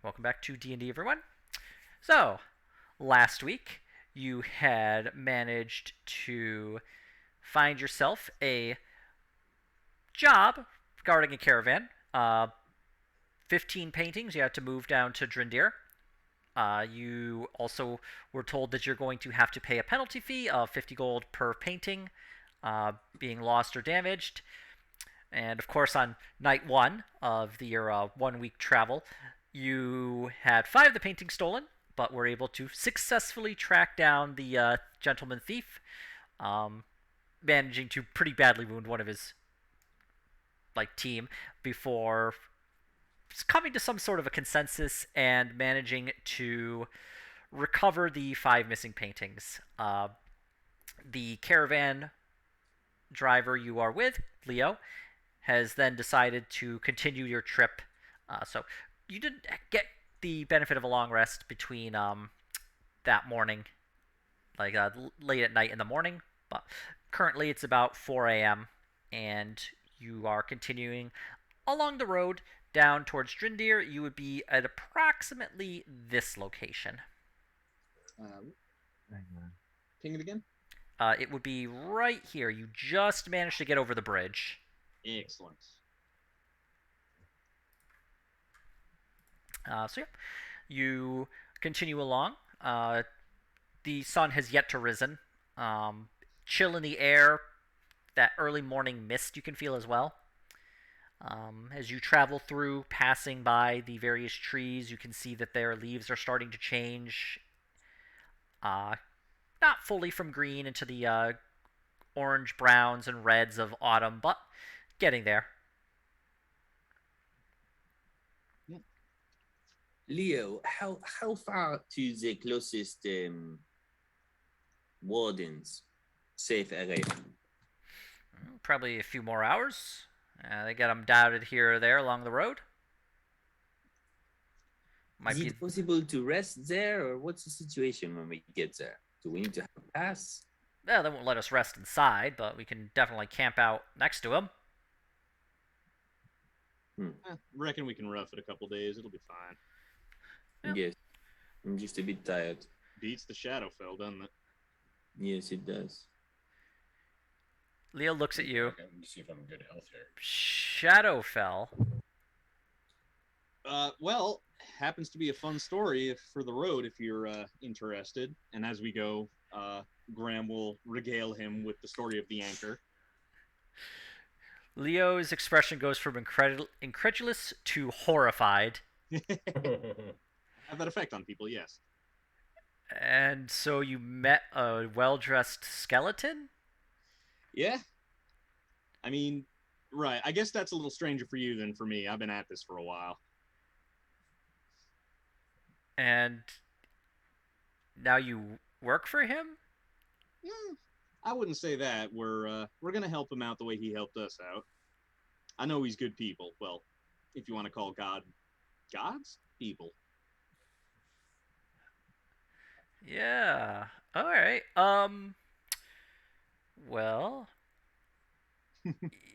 Welcome back to D&D, everyone. So, last week you had managed to find yourself a job guarding a caravan. 15 paintings. You had to move down to Drindir. You also were told that you're going to have to pay a penalty fee of 50 gold per painting being lost or damaged. And of course, on night one of your 1 week travel, you had 5 of the paintings stolen, but were able to successfully track down the gentleman thief, um, managing to pretty badly wound one of his team before coming to some sort of a consensus and managing to recover the 5 missing paintings. The caravan driver you are with, Leo, has then decided to continue your trip. So you didn't get the benefit of a long rest between that morning, late at night in the morning. But currently it's about 4 a.m. and you are continuing along the road down towards Drindir. You would be at approximately this location. Ping it again? It would be right here. You just managed to get over the bridge. Excellent. So yeah, you continue along. The sun has yet to risen. Chill in the air. That early morning mist you can feel as well. As you travel through, passing by the various trees, you can see that their leaves are starting to change. Not fully from green into the orange, browns, and reds of autumn, but getting there. Leo, how far to the closest warden's safe area? Probably a few more hours. They get them dotted here or there along the road. Is it possible to rest there, or what's the situation when we get there? Do we need to have a pass? Well, they won't let us rest inside, but we can definitely camp out next to them. Reckon we can rough it a couple days. It'll be fine. Yep. Yes. I'm just a bit tired. Beats the Shadowfell, doesn't it? Yes, it does. Leo looks at you. Let me see if I'm in good health here. Shadowfell? Well, happens to be a fun story for the road if you're interested. And as we go, Graham will regale him with the story of the anchor. Leo's expression goes from incredulous to horrified. Have that effect on people, yes. And so you met a well-dressed skeleton? Yeah. I mean, right. I guess that's a little stranger for you than for me. I've been at this for a while. And now you work for him? I wouldn't say that. We're gonna help him out the way he helped us out. I know he's good people. Well, if you want to call gods people. Yeah. All right. Well,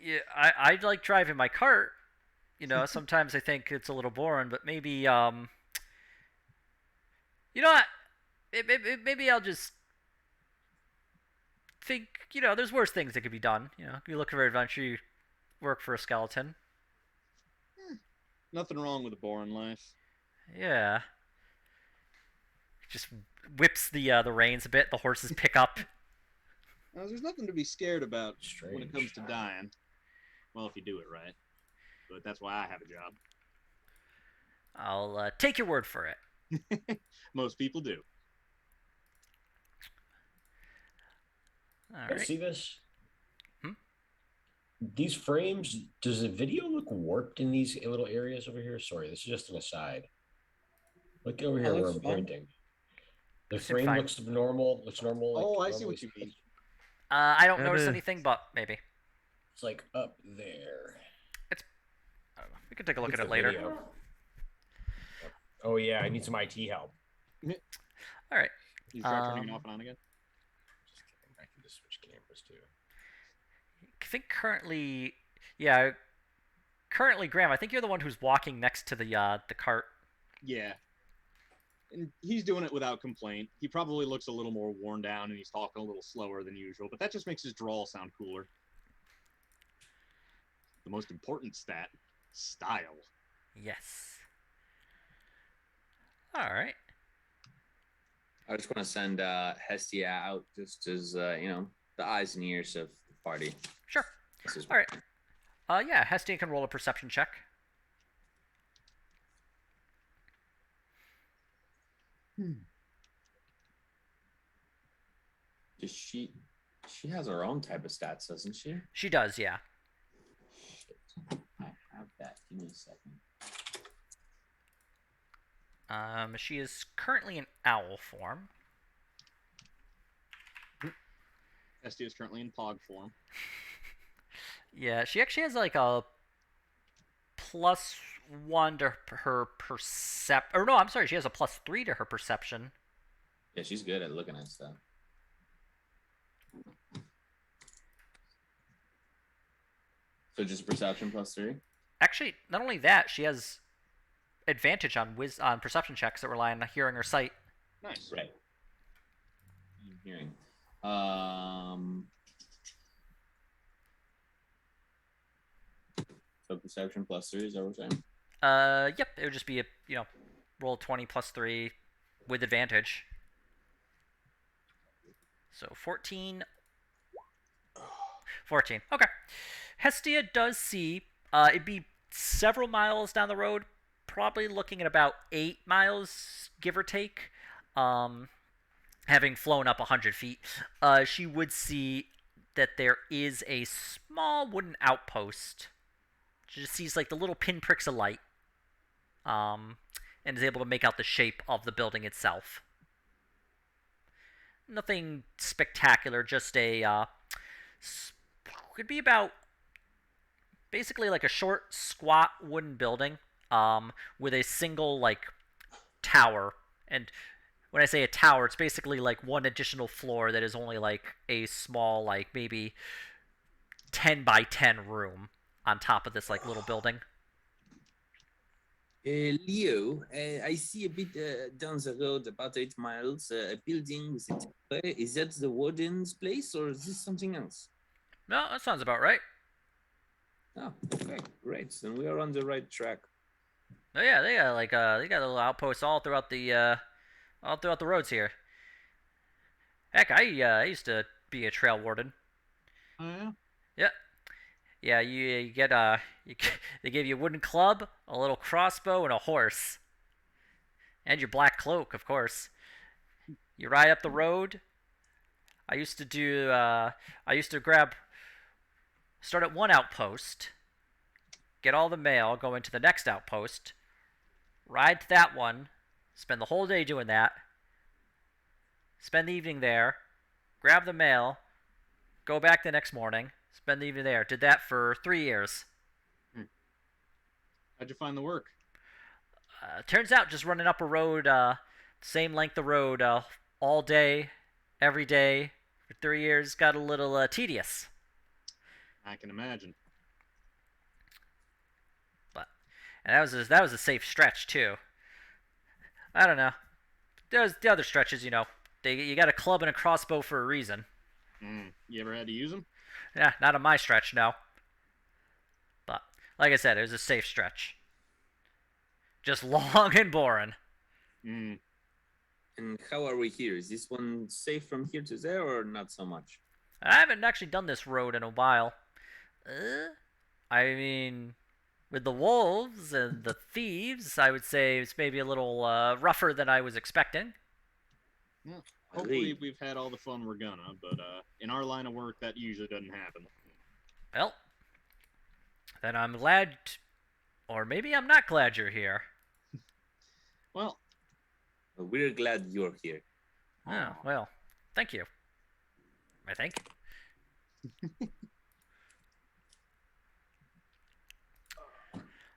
yeah, I like driving my cart. Sometimes I think it's a little boring, but maybe you know what? Maybe I'll just think. There's worse things that could be done. You look for adventure, you work for a skeleton. Nothing wrong with a boring life. Yeah. Just whips the reins a bit. The horses pick up. There's nothing to be scared about when it comes Strange. to dying. Well, if you do it right. But that's why I have a job. I'll take your word for it. Most people do. All You right. see this? Hmm? These frames, does the video look warped in these little areas over here? Sorry, this is just an aside. Look over here where looks I'm fine. pointing. The Seem frame fine. looks normal. Looks normal. Oh, like I see what normally you mean. I don't That notice is- anything, but maybe. It's like up there. I don't know. We can take a look It's at it the later. video. Oh yeah, I need some IT help. All right. You start turning it off and on again? Just kidding. I can just switch cameras too. I think currently, Graham, I think you're the one who's walking next to the cart. Yeah. And he's doing it without complaint. He probably looks a little more worn down and he's talking a little slower than usual, but that just makes his drawl sound cooler. The most important stat, style. Yes. All right. I just want to send Hestia out just as the eyes and ears of the party. Sure. All right. Yeah, Hestia can roll a perception check. Does she has her own type of stats, doesn't she? She does, yeah. Shit. I have that. Give me a second. She is currently in owl form. Estia is currently in Pog form. Yeah, she actually has like a +1 to her or no, I'm sorry, she has a +3 to her perception. Yeah, she's good at looking at stuff. So just perception +3? Actually, not only that, she has advantage on perception checks that rely on hearing or sight. Nice. Right. Hearing. So perception +3, is that what we're saying? Yep, it would just be roll 20 +3 with advantage. So 14. 14. Okay. Hestia does see. It'd be several miles down the road, probably looking at about 8 miles, give or take. Having flown up 100 feet, she would see that there is a small wooden outpost. She just sees like the little pinpricks of light, and is able to make out the shape of the building itself. Nothing spectacular, just could be about basically like a short, squat wooden building, with a single like tower. And when I say a tower, it's basically like one additional floor that is only like a small, like maybe 10 by 10 room on top of this like little building. Leo, I see a bit down the road, about 8 miles, a building with a tower. Is that the warden's place, or is this something else? No, that sounds about right. Oh, okay, great. Then we are on the right track. Oh yeah, they got little outposts all throughout the roads here. Heck, I used to be a trail warden. Oh, yeah? Yeah. Yeah, you get they give you a wooden club, a little crossbow, and a horse, and your black cloak, of course. You ride up the road. I used to start at one outpost, get all the mail, go into the next outpost, ride to that one, spend the whole day doing that, spend the evening there, grab the mail, go back the next morning, spend the evening there. Did that for 3 years. How'd you find the work? Turns out just running up a road, same length of road, all day, every day, for 3 years got a little tedious. I can imagine. And that was a safe stretch too. I don't know. There's the other stretches, you got a club and a crossbow for a reason. You ever had to use them? Yeah, not on my stretch, no. But like I said, it was a safe stretch. Just long and boring. And how are we here? Is this one safe from here to there, or not so much? I haven't actually done this road in a while. I mean, with the wolves and the thieves, I would say it's maybe a little rougher than I was expecting. Yeah. Hopefully we've had all the fun we're gonna, but in our line of work, that usually doesn't happen. Well, then I'm glad, or maybe I'm not glad you're here. Well, we're glad you're here. Oh, well, thank you. I think.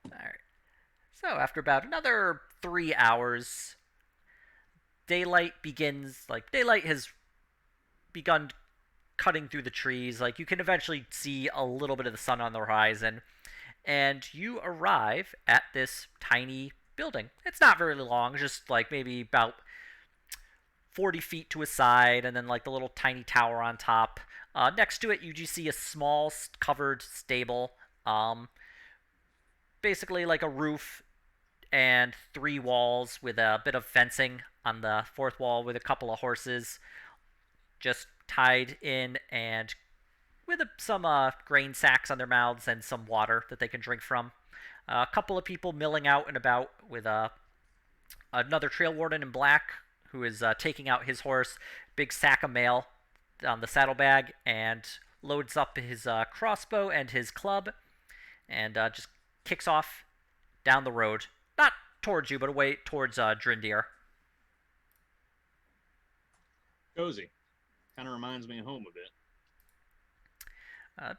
Alright. So, after about another 3 hours, daylight has begun cutting through the trees. Like, you can eventually see a little bit of the sun on the horizon. And you arrive at this tiny building. It's not very long, just like maybe about 40 feet to a side, and then like the little tiny tower on top. Next to it, you do see a small covered stable. Um, Basically like a roof and 3 walls with a bit of fencing on the fourth wall with a couple of horses just tied in and with some grain sacks on their mouths and some water that they can drink from. A couple of people milling out and about with another trail warden in black who is taking out his horse, big sack of mail on the saddlebag, and loads up his crossbow and his club and just kicks off down the road. Not towards you, but away towards Drindir. Cozy. Kind of reminds me of home a bit.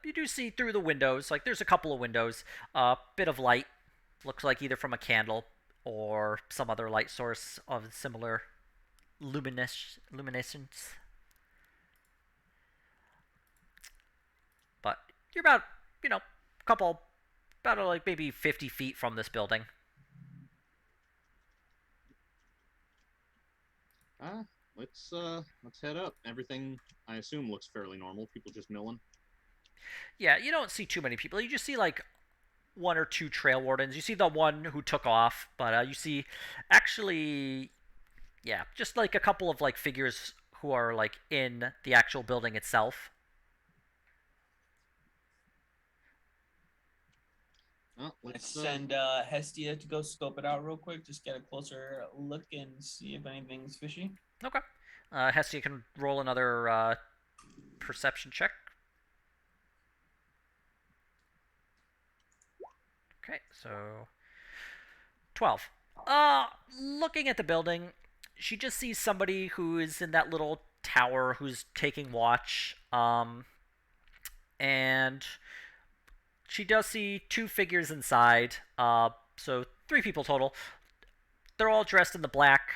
You do see through the windows, like there's a couple of windows, a bit of light. Looks like either from a candle or some other light source of similar luminescence. But you're about, about like maybe 50 feet from this building. Let's head up. Everything, I assume, looks fairly normal. People just milling. Yeah, you don't see too many people. You just see like one or two trail wardens. You see the one who took off, but you see actually, yeah, just like a couple of like figures who are like in the actual building itself. Well, Let's send Hestia to go scope it out real quick. Just get a closer look and see if anything's fishy. Okay. Hestia can roll another perception check. Okay, so 12. Looking at the building, she just sees somebody who is in that little tower who's taking watch. And she does see 2 figures inside. So 3 people total. They're all dressed in the black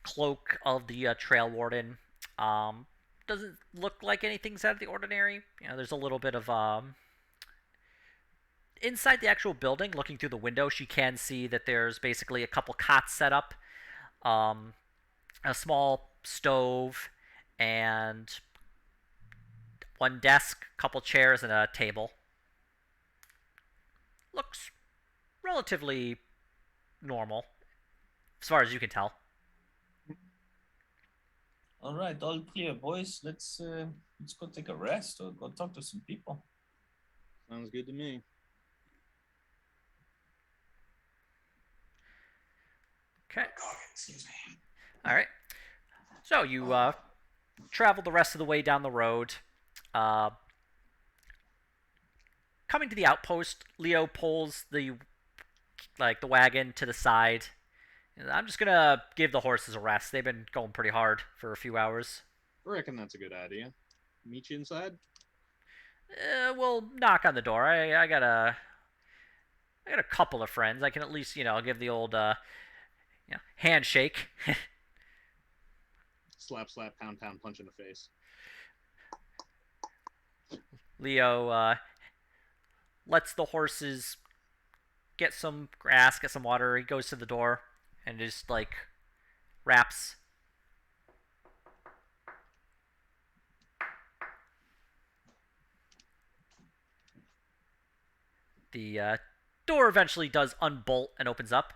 cloak of the trail warden. Doesn't look like anything's out of the ordinary. There's a little bit of inside the actual building, looking through the window, she can see that there's basically a couple cots set up, a small stove, and one desk, couple chairs, and a table. Looks relatively normal, as far as you can tell. All right, all clear, boys. Let's go take a rest or go talk to some people. Sounds good to me. Okay. All right. So you travel the rest of the way down the road. Coming to the outpost, Leo pulls the wagon to the side. I'm just gonna give the horses a rest. They've been going pretty hard for a few hours. I reckon that's a good idea. Meet you inside? We'll knock on the door. I got a couple of friends. I can at least give the old handshake. Slap, slap, pound, pound, punch in the face. Leo lets the horses get some grass, get some water. He goes to the door and just raps. The door eventually does unbolt and opens up.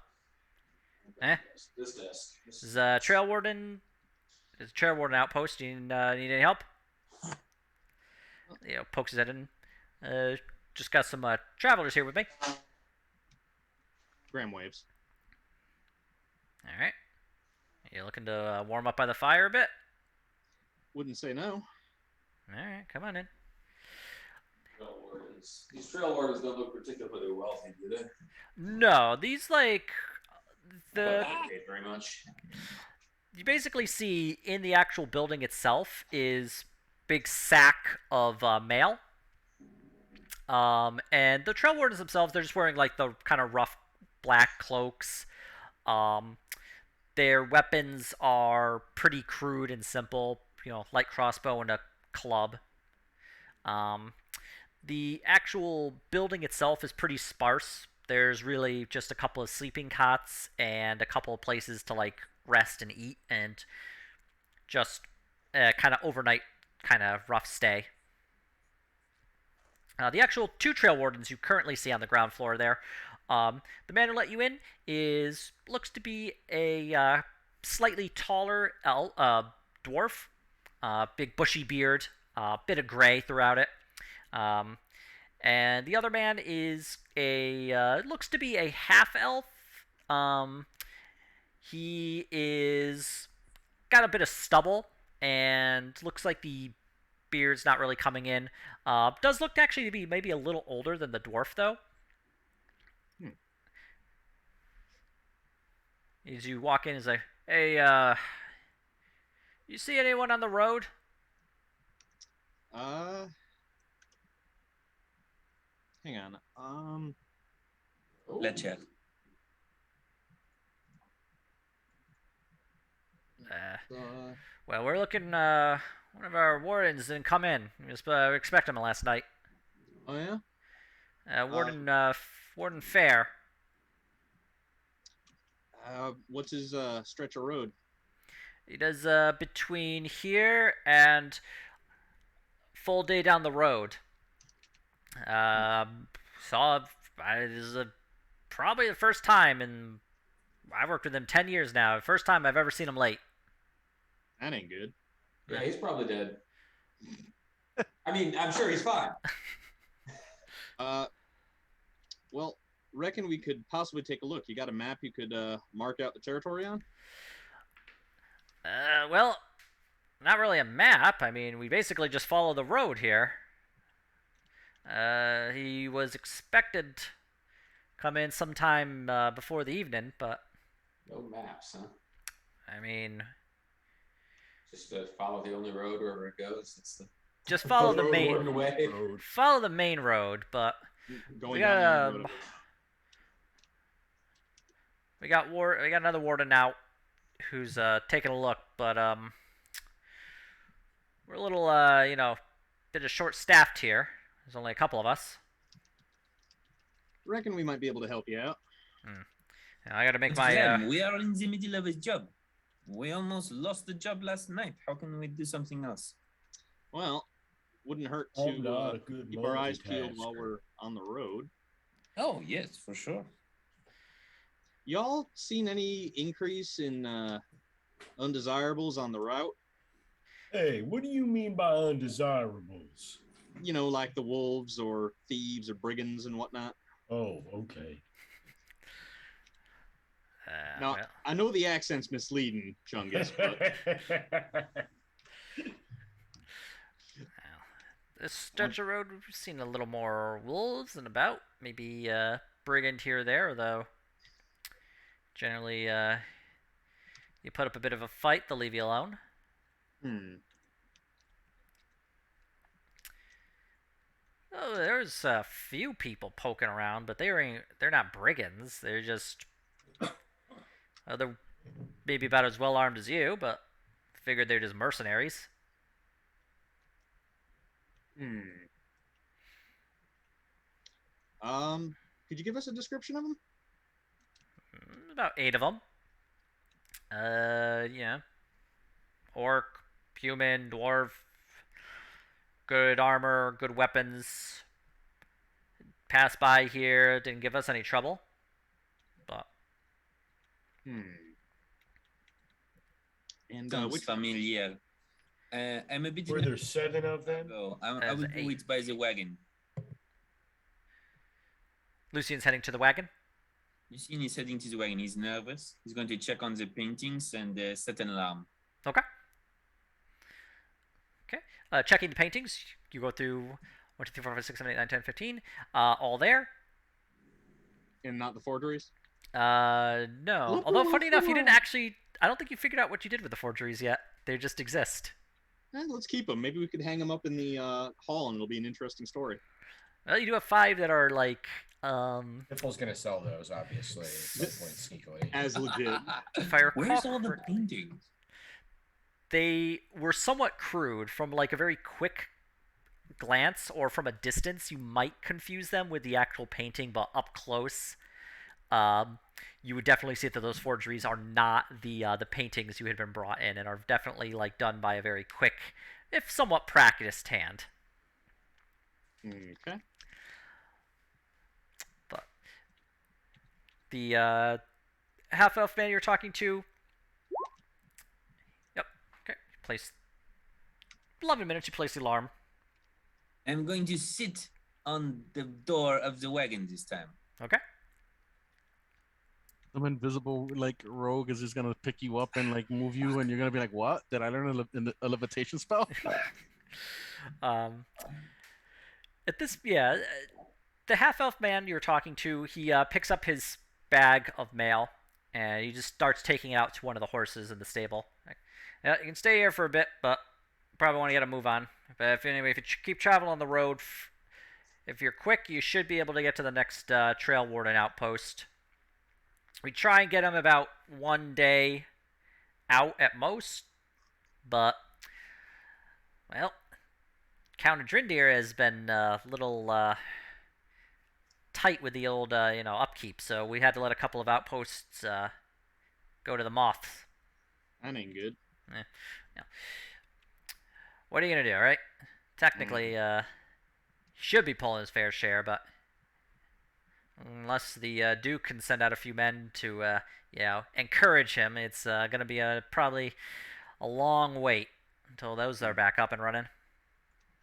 This desk. Is trail warden? Is trail warden outpost? Do you need any help? Pokes his head in. Just got some travelers here with me. Graham waves. All right. You looking to warm up by the fire a bit? Wouldn't say no. All right, come on in. These trail wardens don't look particularly wealthy, do they? No, these Very much. you basically see in the actual building itself is big sack of mail. And the trail wardens themselves, they're just wearing the kind of rough black cloaks. Their weapons are pretty crude and simple, light crossbow and a club. The actual building itself is pretty sparse. there's really just a couple of sleeping cots and a couple of places to like rest and eat and just kind of overnight kind of rough stay. The actual two trail wardens you currently see on the ground floor there, the man who let you in looks to be a slightly taller dwarf, big bushy beard, bit of gray throughout it. And the other man is looks to be a half elf. He is got a bit of stubble and looks like the beard's not really coming in. Does look actually to be maybe a little older than the dwarf though. As you walk in, he's like, "Hey, you see anyone on the road?" Hang on. Let's check. Well, we're looking. One of our wardens didn't come in. We expect him last night. Oh yeah. Warden Fair. What's his stretch of road? He does between here and full day down the road. This is probably the first time, and I've worked with him 10 years now. First time I've ever seen him late. That ain't good. Yeah, he's probably dead. I mean, I'm sure he's fine. Well, reckon we could possibly take a look. You got a map you could mark out the territory on? Well, not really a map. I mean, we basically just follow the road here. He was expected to come in sometime before the evening, but No maps, huh? I mean, Just follow the only road wherever it goes. It's the just follow the road main working way. follow the main road. But Going we down got the road. we got another warden out who's taking a look, but we're a little bit of short staffed here. There's only a couple of us. Reckon we might be able to help you out. I got to make It's my them. We are in the middle of a job. We almost lost the job last night. How can we do something else? Well, wouldn't hurt I'm not to a good keep our eyes peeled while multitasker. we're on the road. Oh, yes, for sure. Y'all seen any increase in undesirables on the route? Hey, what do you mean by undesirables? You know, like the wolves or thieves or brigands and whatnot. Oh, okay. Now, well, I know the accent's misleading, Chungus, but this stretch of road, we've seen a little more wolves and about. Maybe brigand here or there, though. Generally, you put up a bit of a fight, they'll leave you alone. Oh, there's a few people poking around, but they're not brigands. They're just they're maybe about as well armed as you, but figured they're just mercenaries. Could you give us a description of them? About 8 of them. Yeah. Orc, human, dwarf, good armor, good weapons. Passed by here, didn't give us any trouble. But And Sounds which familiar. I'm a bit. Were there 7 of them? Oh, I There's will do 8. it by the wagon. Lucian's heading to the wagon. Lucien is heading to the wagon. He's nervous. He's going to check on the paintings and set an alarm. Okay. Checking the paintings. You go through 1, 2, 3, 4, 5, 6, 7, 8, 9, 10, 15. All there. and not the forgeries? No. Although, funny enough, you didn't actually... I don't think you figured out what you did with the forgeries yet. They just exist. Let's keep them. Maybe we could hang them up in the hall, and it'll be an interesting story. Well, you do have 5 that are, like... Piffle's gonna sell those, obviously, at some point sneakily. As legit. If I recall Where's all the correctly, paintings? they were somewhat crude from, like, a very quick glance or from a distance, you might confuse them with the actual painting, but up close, um, you would definitely see that those forgeries are not the paintings you had been brought in, and are definitely like done by a very quick, if somewhat practiced hand. Okay. But the half elf man you're talking to. Yep. Okay. Place. 11 minutes. You place the alarm. I'm going to sit on the door of the wagon this time. Okay. Some invisible like rogue is just gonna pick you up and like move you, and you're gonna be like, "What? Did I learn a levitation spell?" um, at this, yeah, the half elf man you're talking to, he picks up his bag of mail and he just starts taking it out to one of the horses in the stable. Like, yeah, you can stay here for a bit, but probably want to get a move on. But if you keep traveling on the road, if you're quick, you should be able to get to the next trail warden outpost. We try and get him about 1 day out at most, but well, Count Drindir has been a little tight with the old upkeep, so we had to let a couple of outposts go to the moths. That ain't good. Yeah. What are you gonna do, right? Technically, he should be pulling his fair share, but unless the Duke can send out a few men to encourage him, it's gonna be probably a long wait until those are back up and running.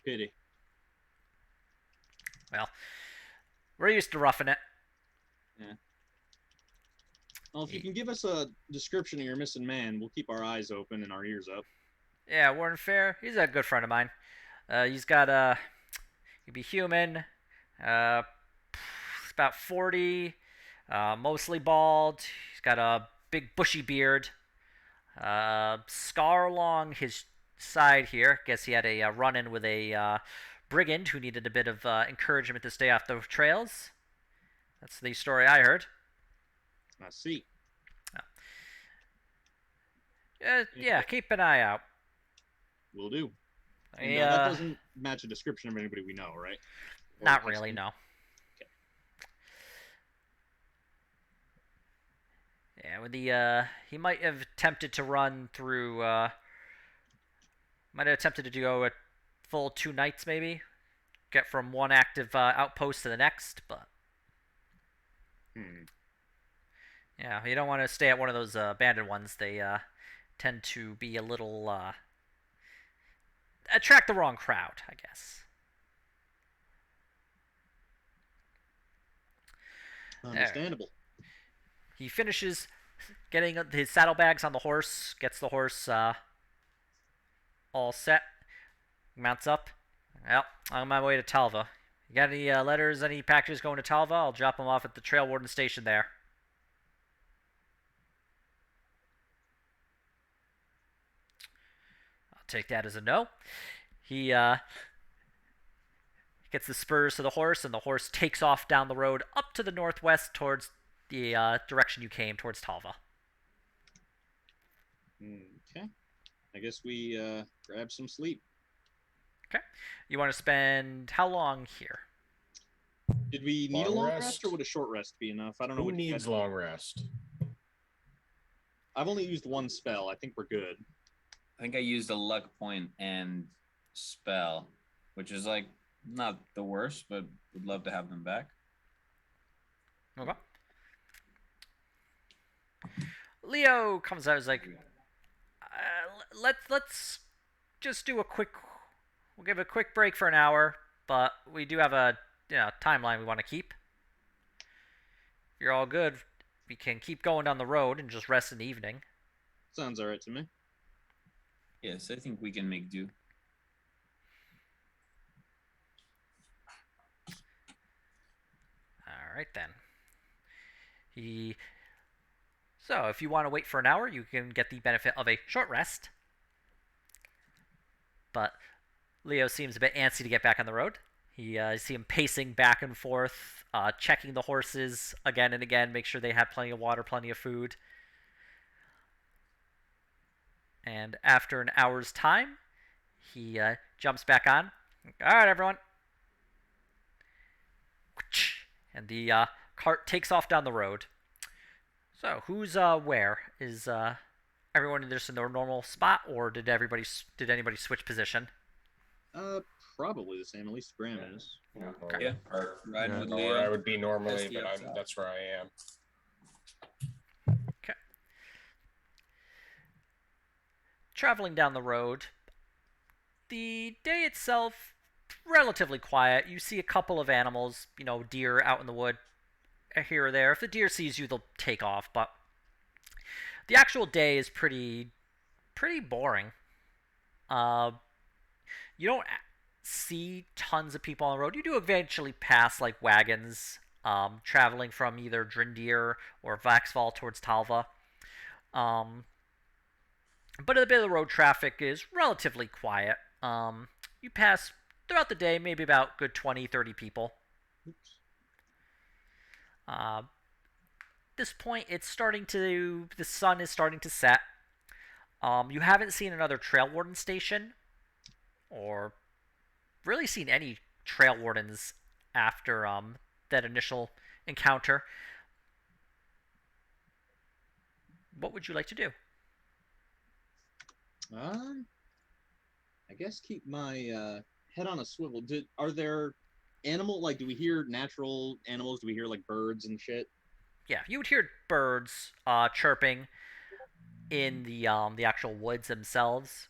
Pity. Well, we're used to roughing it. Yeah. Well, if you can give us a description of your missing man, we'll keep our eyes open and our ears up. Yeah, Warren Fair, he's a good friend of mine. He's got he'd be human, about 40, mostly bald. He's got a big bushy beard, scar along his side here. Guess he had a run-in with a brigand who needed a bit of encouragement to stay off the trails. That's the story I heard. I see. Yeah, keep an eye out. Will do. And, Yeah, that doesn't match a description of anybody we know, right? Or not have really, seen? no. Okay. Yeah, with he might have attempted to run through, might have attempted to go a full 2 nights maybe, get from one active outpost to the next, but yeah, you don't want to stay at one of those abandoned ones. They tend to be a little attract the wrong crowd, I guess. Understandable. He finishes getting his saddlebags on the horse, gets the horse all set, mounts up. Well, I'm on my way to Talva. You got any letters, any packages going to Talva? I'll drop them off at the trail warden station there. I'll take that as a no. He gets the spurs to the horse, and the horse takes off down the road up to the northwest towards the direction you came, towards Talva. Okay. I guess we grab some sleep. Okay. You want to spend how long here? Did we need a Long long rest? rest, or would a short rest be enough? I don't know. Who what you needs guys- long rest? I've only used one spell. I think we're good. I think I used a luck point and spell, which is like not the worst, but would love to have them back. Okay. Leo comes out. Is like, let's just do a quick. We'll give a quick break for an hour, but we do have a timeline we want to keep. If you're all good, we can keep going down the road and just rest in the evening. Sounds all right to me. Yes, I think we can make do. All right then. So if you want to wait for an hour, you can get the benefit of a short rest. But Leo seems a bit antsy to get back on the road. You see him pacing back and forth, checking the horses again and again, make sure they have plenty of water, plenty of food. And after an hour's time, he jumps back on. All right, everyone. And the cart takes off down the road. So who's where? Is everyone just in their normal spot, or did anybody switch position? Uh, Probably the same. At least Graham is. You know, Or, Yeah. or Right Yeah. with or Leo. where I would be normally, That's the but outside. that's where I am. Okay. Traveling down the road. The day itself, relatively quiet. You see a couple of animals, deer out in the wood here or there. If the deer sees you, they'll take off. But the actual day is pretty boring. Uh, you don't see tons of people on the road. You do eventually pass like wagons traveling from either Drindir or Vaxval towards Talva. Um, but a bit of the road traffic is relatively quiet. You pass throughout the day maybe about good 20, 30 people. Oops. This point, the sun is starting to set. You haven't seen another trail warden station, or really seen any trail wardens after that initial encounter. What would you like to do? Um, I guess keep my head on a swivel. Are there do we hear natural animals? Do we hear like birds and shit? Yeah, you would hear birds chirping in the actual woods themselves,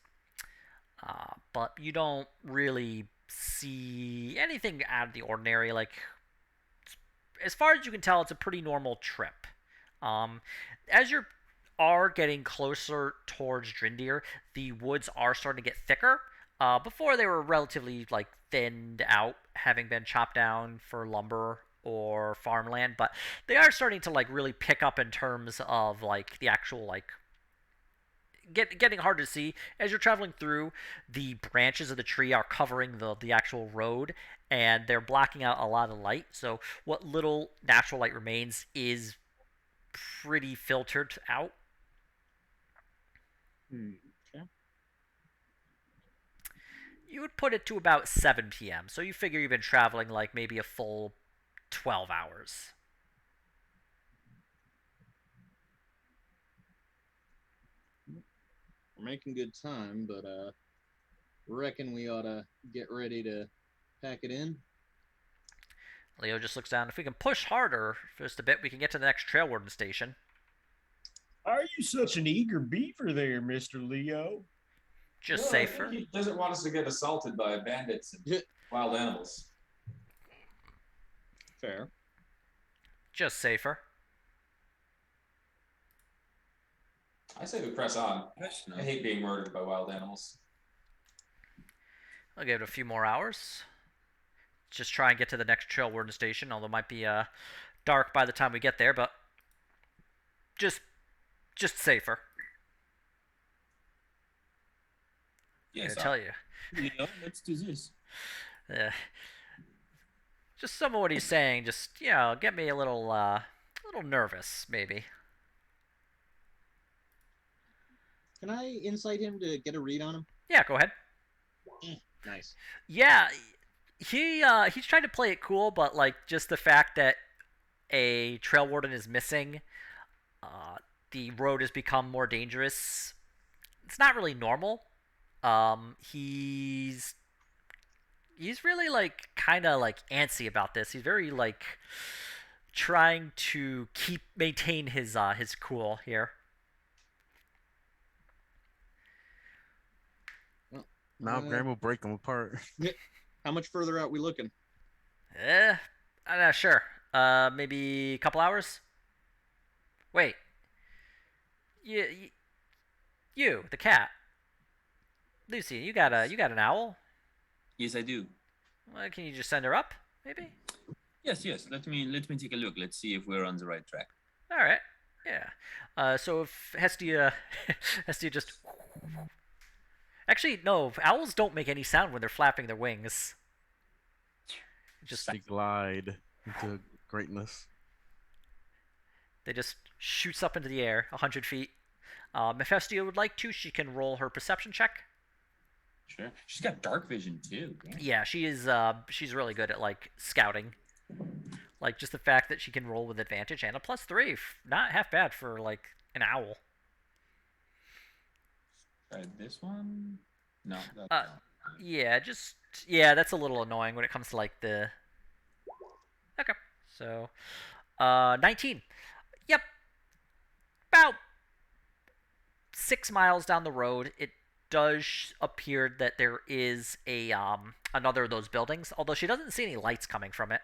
but you don't really see anything out of the ordinary. Like, as far as you can tell, it's a pretty normal trip. Um, as you are getting closer towards Drindir, the woods are starting to get thicker. Before they were relatively like thinned out, having been chopped down for lumber or farmland, but they are starting to like really pick up in terms of like the actual like getting hard to see as you're traveling through. The branches of the tree are covering the actual road, and they're blocking out a lot of light. So what little natural light remains is pretty filtered out. Okay. You would put it to about 7 p.m. So you figure you've been traveling like maybe a full 12 hours. We're making good time, but reckon we ought to get ready to pack it in. Leo just looks down. If we can push harder for just a bit, we can get to the next trail warden station. Are you such an eager beaver there, Mr. Leo? Just No, I safer. think he doesn't want us to get assaulted by bandits and wild animals. Fair. Just safer. I say we press on. Rational. I hate being murdered by wild animals. I'll give it a few more hours. Just try and get to the next trail warden station, although it might be dark by the time we get there, but just safer. Yes, I tell you. Leo, let's do this. Uh, just some of what he's saying, just get me a little nervous, maybe. Can I incite him to get a read on him? Yeah, go ahead. Nice. Yeah, he's trying to play it cool, but like just the fact that a trail warden is missing, the road has become more dangerous. It's not really normal. He's really like kind of like antsy about this. He's very like trying to maintain his cool here. Well, Now Graham will break them apart. how much further out we looking? I'm not sure. Maybe a couple hours. Wait. You, the cat. Lucy, you got an owl? Yes, I do. Well, can you just send her up, maybe? Yes. Let me take a look. Let's see if we're on the right track. All right. Yeah. So if Hestia, Hestia just. Actually, no. Owls don't make any sound when they're flapping their wings. Just They glide into greatness. They just shoots up into the air, 100 feet. If Hestia would like to, she can roll her perception check. Sure. She's got dark vision too. Damn. Yeah, she is. She's really good at like scouting. Like just the fact that she can roll with advantage and a +3, not half bad for like an owl. Try this one. No, that's Uh, not. yeah, yeah, that's a little annoying when it comes to like the. Okay, so 19. Yep, about 6 miles down the road, it does appear that there is a another of those buildings. Although she doesn't see any lights coming from it.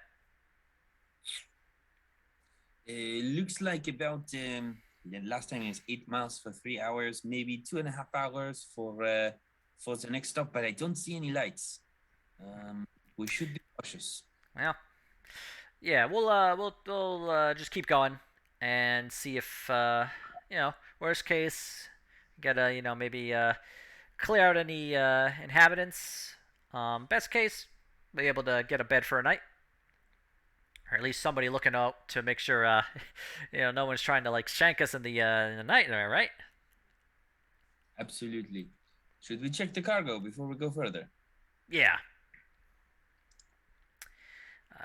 Looks like about the last time is 8 miles for 3 hours, maybe 2.5 hours for the next stop, but I don't see any lights. We should be cautious. Well, yeah, we'll just keep going and see if worst case, gotta maybe clear out any inhabitants. Best case, be able to get a bed for a night, or at least somebody looking out to make sure no one's trying to like shank us in the night there, right? Absolutely. Should we check the cargo before we go further? Yeah.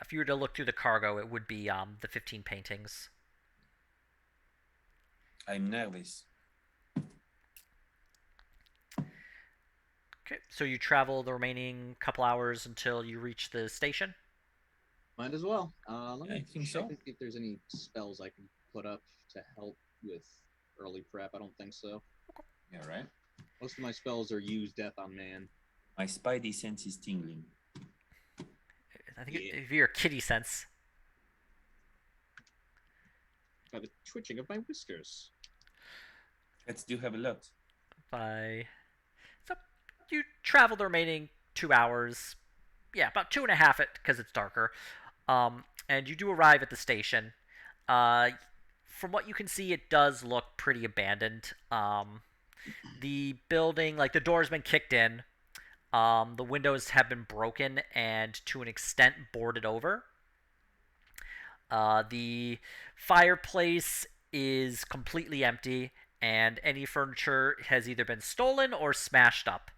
If you were to look through the cargo, it would be the 15 paintings. I'm nervous. Okay, so you travel the remaining couple hours until you reach the station? Might as well. Let me I think check so. and see if there's any spells I can put up to help with early prep. I don't think so. Yeah, right. Most of my spells are use death on man. My spidey sense is tingling. I think Yeah. if you're kitty sense. By the twitching of my whiskers. Cats do have a lot. So you travel the remaining 2 hours. Yeah, about 2.5 it because it's darker. And you do arrive at the station. From what you can see, it does look pretty abandoned. The building, like the door's been kicked in. The windows have been broken and to an extent boarded over. The fireplace is completely empty, and any furniture has either been stolen or smashed up.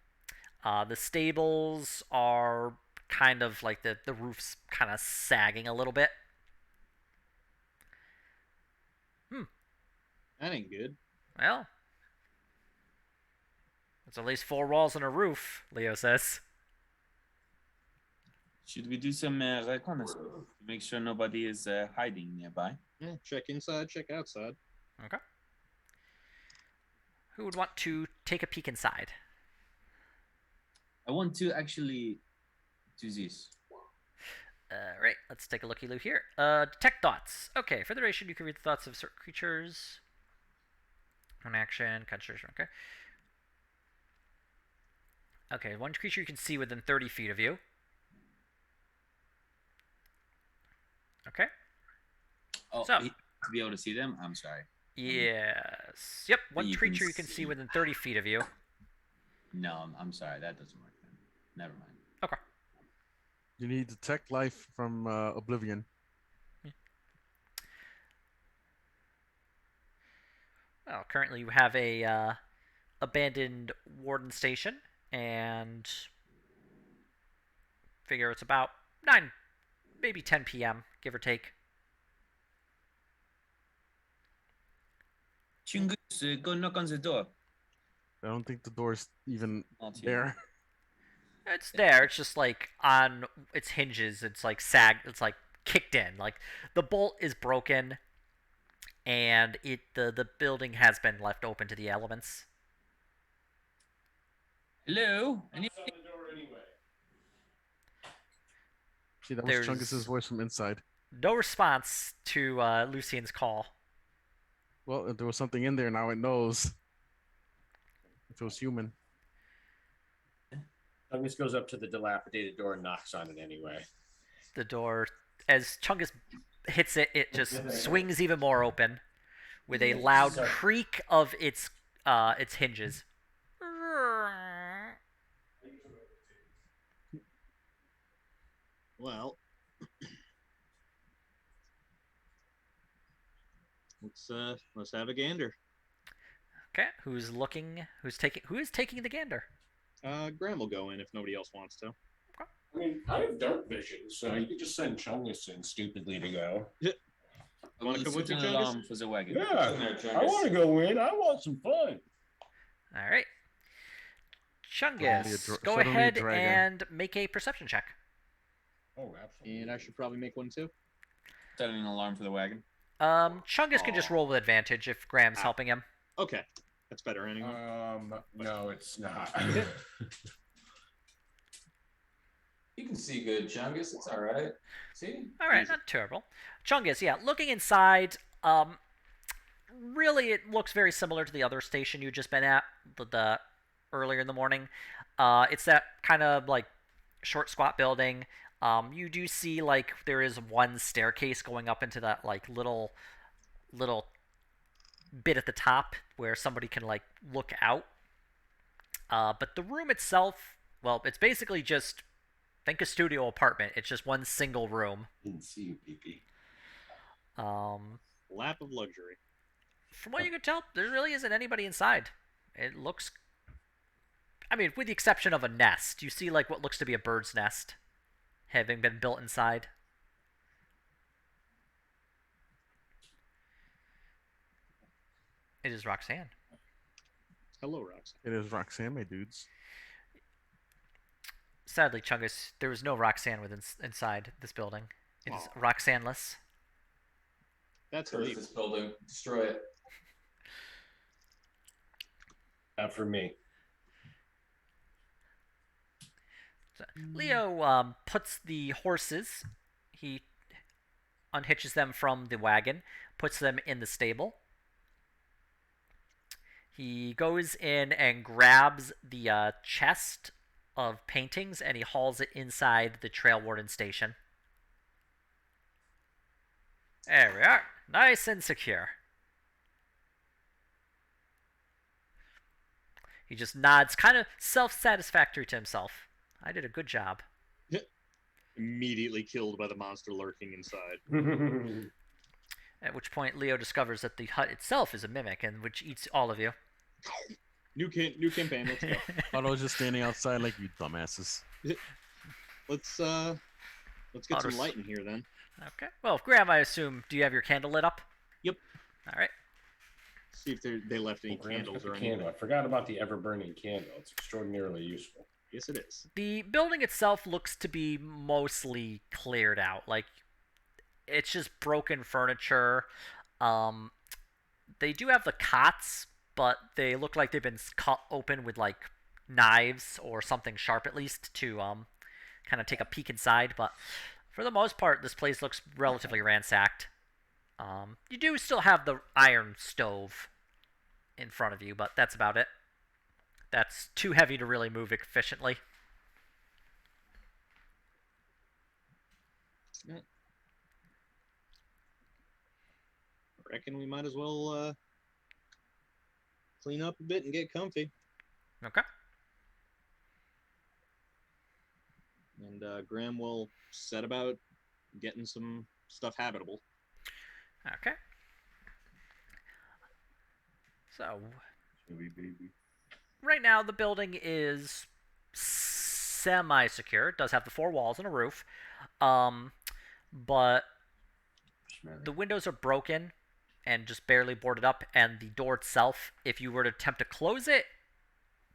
The stables are kind of like the roof's kind of sagging a little bit. That ain't good. Well, it's at least 4 walls and a roof, Leo says. Should we do some reconnaissance to make sure nobody is hiding nearby? Yeah, check inside, check outside. Okay. Who would want to take a peek inside? I want to actually do this. Right, let's take a looky-loo here. Detect thoughts. Okay, for the duration, you can read the thoughts of certain creatures. One action, concentration, okay. Okay, one creature you can see within 30 feet of you. Okay. Oh, So- to be able to see them? I'm sorry. Yes. Yep, one You can creature you can see see. within 30 feet of you. No, I'm sorry. That doesn't work then. Never mind. Okay. You need detect life from Oblivion. Well, currently you have a abandoned warden station, and figure it's about 9, maybe 10 p.m., give or take. Chungus, go knock on the door. I don't think the door's even Not here. there. It's there. It's just like on its hinges. It's like It's like kicked in. Like the bolt is broken, and the building has been left open to the elements. Hello? See, that was There's- Chungus's voice from inside. No response to Lucian's call. Well, if there was something in there, now it knows. If it was human. Chungus goes up to the dilapidated door and knocks on it anyway. The door, as Chungus hits it, it just swings even more open, with a loud Sorry. creak of its hinges. Well, let's have a gander. Okay, who is taking the gander? Graham will go in if nobody else wants to. I mean, I have dark vision, so you could just send Chungus in stupidly to go. I will come with set you, an Chungus? alarm for the wagon. Yeah, In there, I want to Chungus. go in. I want some fun. All right. Suddenly Chungus, go suddenly a ahead dragon. and make a perception check. Oh, absolutely. And I should probably make one too. Setting an alarm for the wagon. Chungus can just roll with advantage if Graham's helping him. Okay, that's better anyway. No, it's not. You can see good, Chungus. It's all right. See? All right, Easy. not terrible. Chungus, yeah, looking inside, really it looks very similar to the other station you've just been at, the earlier in the morning. It's that kind of like short, squat building. You do see like there is one staircase going up into that like little bit at the top where somebody can like look out. But the room itself, well, it's basically just think a studio apartment. It's just one single room. Didn't see you, PP. Lap of luxury. From what you can tell, there really isn't anybody inside. It looks, I mean, with the exception of a nest. You see like what looks to be a bird's nest having been built inside. It is Roxanne. Hello, Roxanne. It is Roxanne, my dudes. Sadly, Chungus, there was no Roxanne inside this building. It is Aw. Roxanne-less. That's Curse illegal. this building. Destroy it. Not for me. So, Leo puts the horses, he unhitches them from the wagon, puts them in the stable. He goes in and grabs the chest of paintings and he hauls it inside the trail warden station. There we are. Nice and secure. He just nods, kind of self-satisfactory to himself. I did a good job. Immediately killed by the monster lurking inside. At which point Leo discovers that the hut itself is a mimic and which eats all of you. New campaign. Let's go. Otto was just standing outside like, you dumbasses. Let's get some light in here then. Okay. Well, Graham, I assume, do you have your candle lit up? Yep. All right. See if they left any Graham's candles got or the anything. candle. I forgot about the ever-burning candle. It's extraordinarily useful. Yes, it is. The building itself looks to be mostly cleared out. Like, it's just broken furniture. They do have the cots, but they look like they've been cut open with, like, knives or something sharp at least to kind of take a peek inside. But for the most part, this place looks relatively ransacked. You do still have the iron stove in front of you, but that's about it. That's too heavy to really move efficiently. I reckon we might as well clean up a bit and get comfy. Okay. And Graham will set about getting some stuff habitable. Okay. So, Baby. right now the building is semi-secure. It does have the 4 walls and a roof. But the windows are broken and just barely boarded up, and the door itself, if you were to attempt to close it,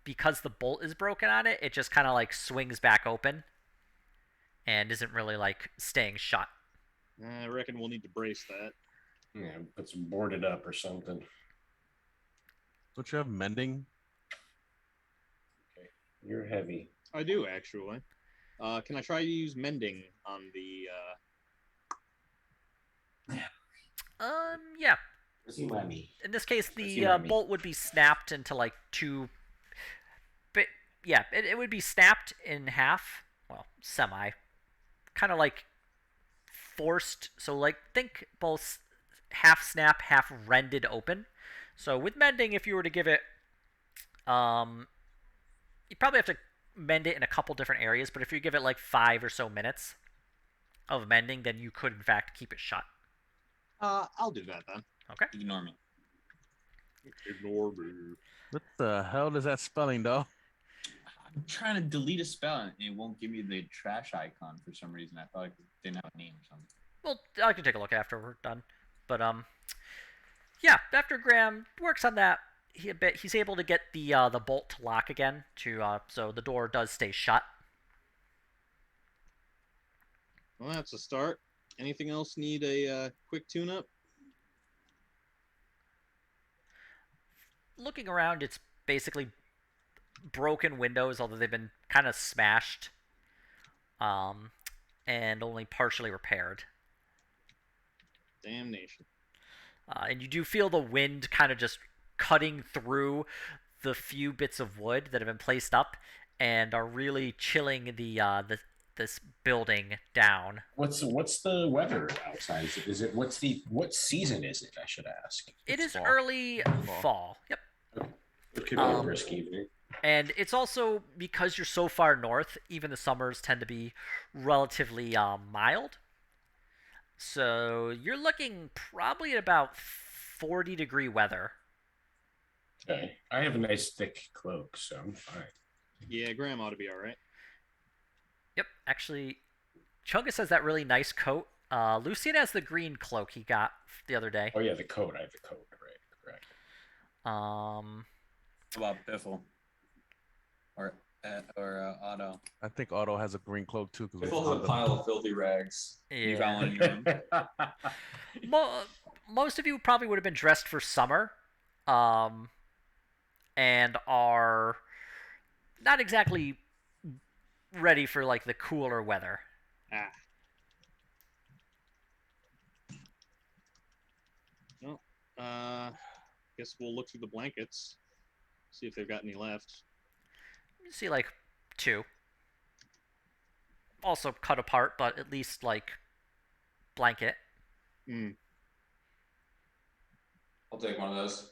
because the bolt is broken on it, it just kind of like swings back open and isn't really like staying shut. I reckon we'll need to brace that. Yeah, put some boarded up or something. Don't you have mending? You're heavy. I do, actually. Can I try to use mending on the... Yeah. See money. In this case, see the what I mean. bolt would be snapped into like 2... But yeah, it would be snapped in half. Well, semi. Kind of like forced. So like think both half snap, half rended open. So with mending, if you were to give it... you probably have to mend it in a couple different areas, but if you give it like 5 or so minutes of mending, then you could in fact keep it shut. I'll do that then. Okay. Ignore me. Ignore me. What the hell is that spelling, though? I'm trying to delete a spell and it won't give me the trash icon for some reason. I thought it didn't have a name or something. Well, I can take a look after we're done. But yeah. After Graham works on that, he's able to get the bolt to lock again, so the door does stay shut. Well, that's a start. Anything else need a quick tune-up? Looking around, it's basically broken windows, although they've been kind of smashed, and only partially repaired. Damnation. And you do feel the wind kind of just cutting through the few bits of wood that have been placed up, and are really chilling this building down. What's the weather outside? What season is it? I should ask. It is fall. early fall. Yep. It could be a brisk evening. And it's also, because you're so far north, even the summers tend to be relatively mild. So you're looking probably at about 40-degree weather. Okay. I have a nice thick cloak, so I'm fine. Yeah, Graham ought to be all right. Yep, actually, Chungus has that really nice coat. Lucian has the green cloak he got the other day. Oh yeah, the coat. I have the coat. Right, correct. How about Biffle? Or Otto? I think Otto has a green cloak too. Cause Biffle has a pile of filthy rags. You Yeah. found one in your room? Most of you probably would have been dressed for summer, and are not exactly ready for like the cooler weather. Ah. Well, guess we'll look through the blankets, see if they've got any left. You see like two. Also cut apart, but at least like blanket. Hmm. I'll take one of those.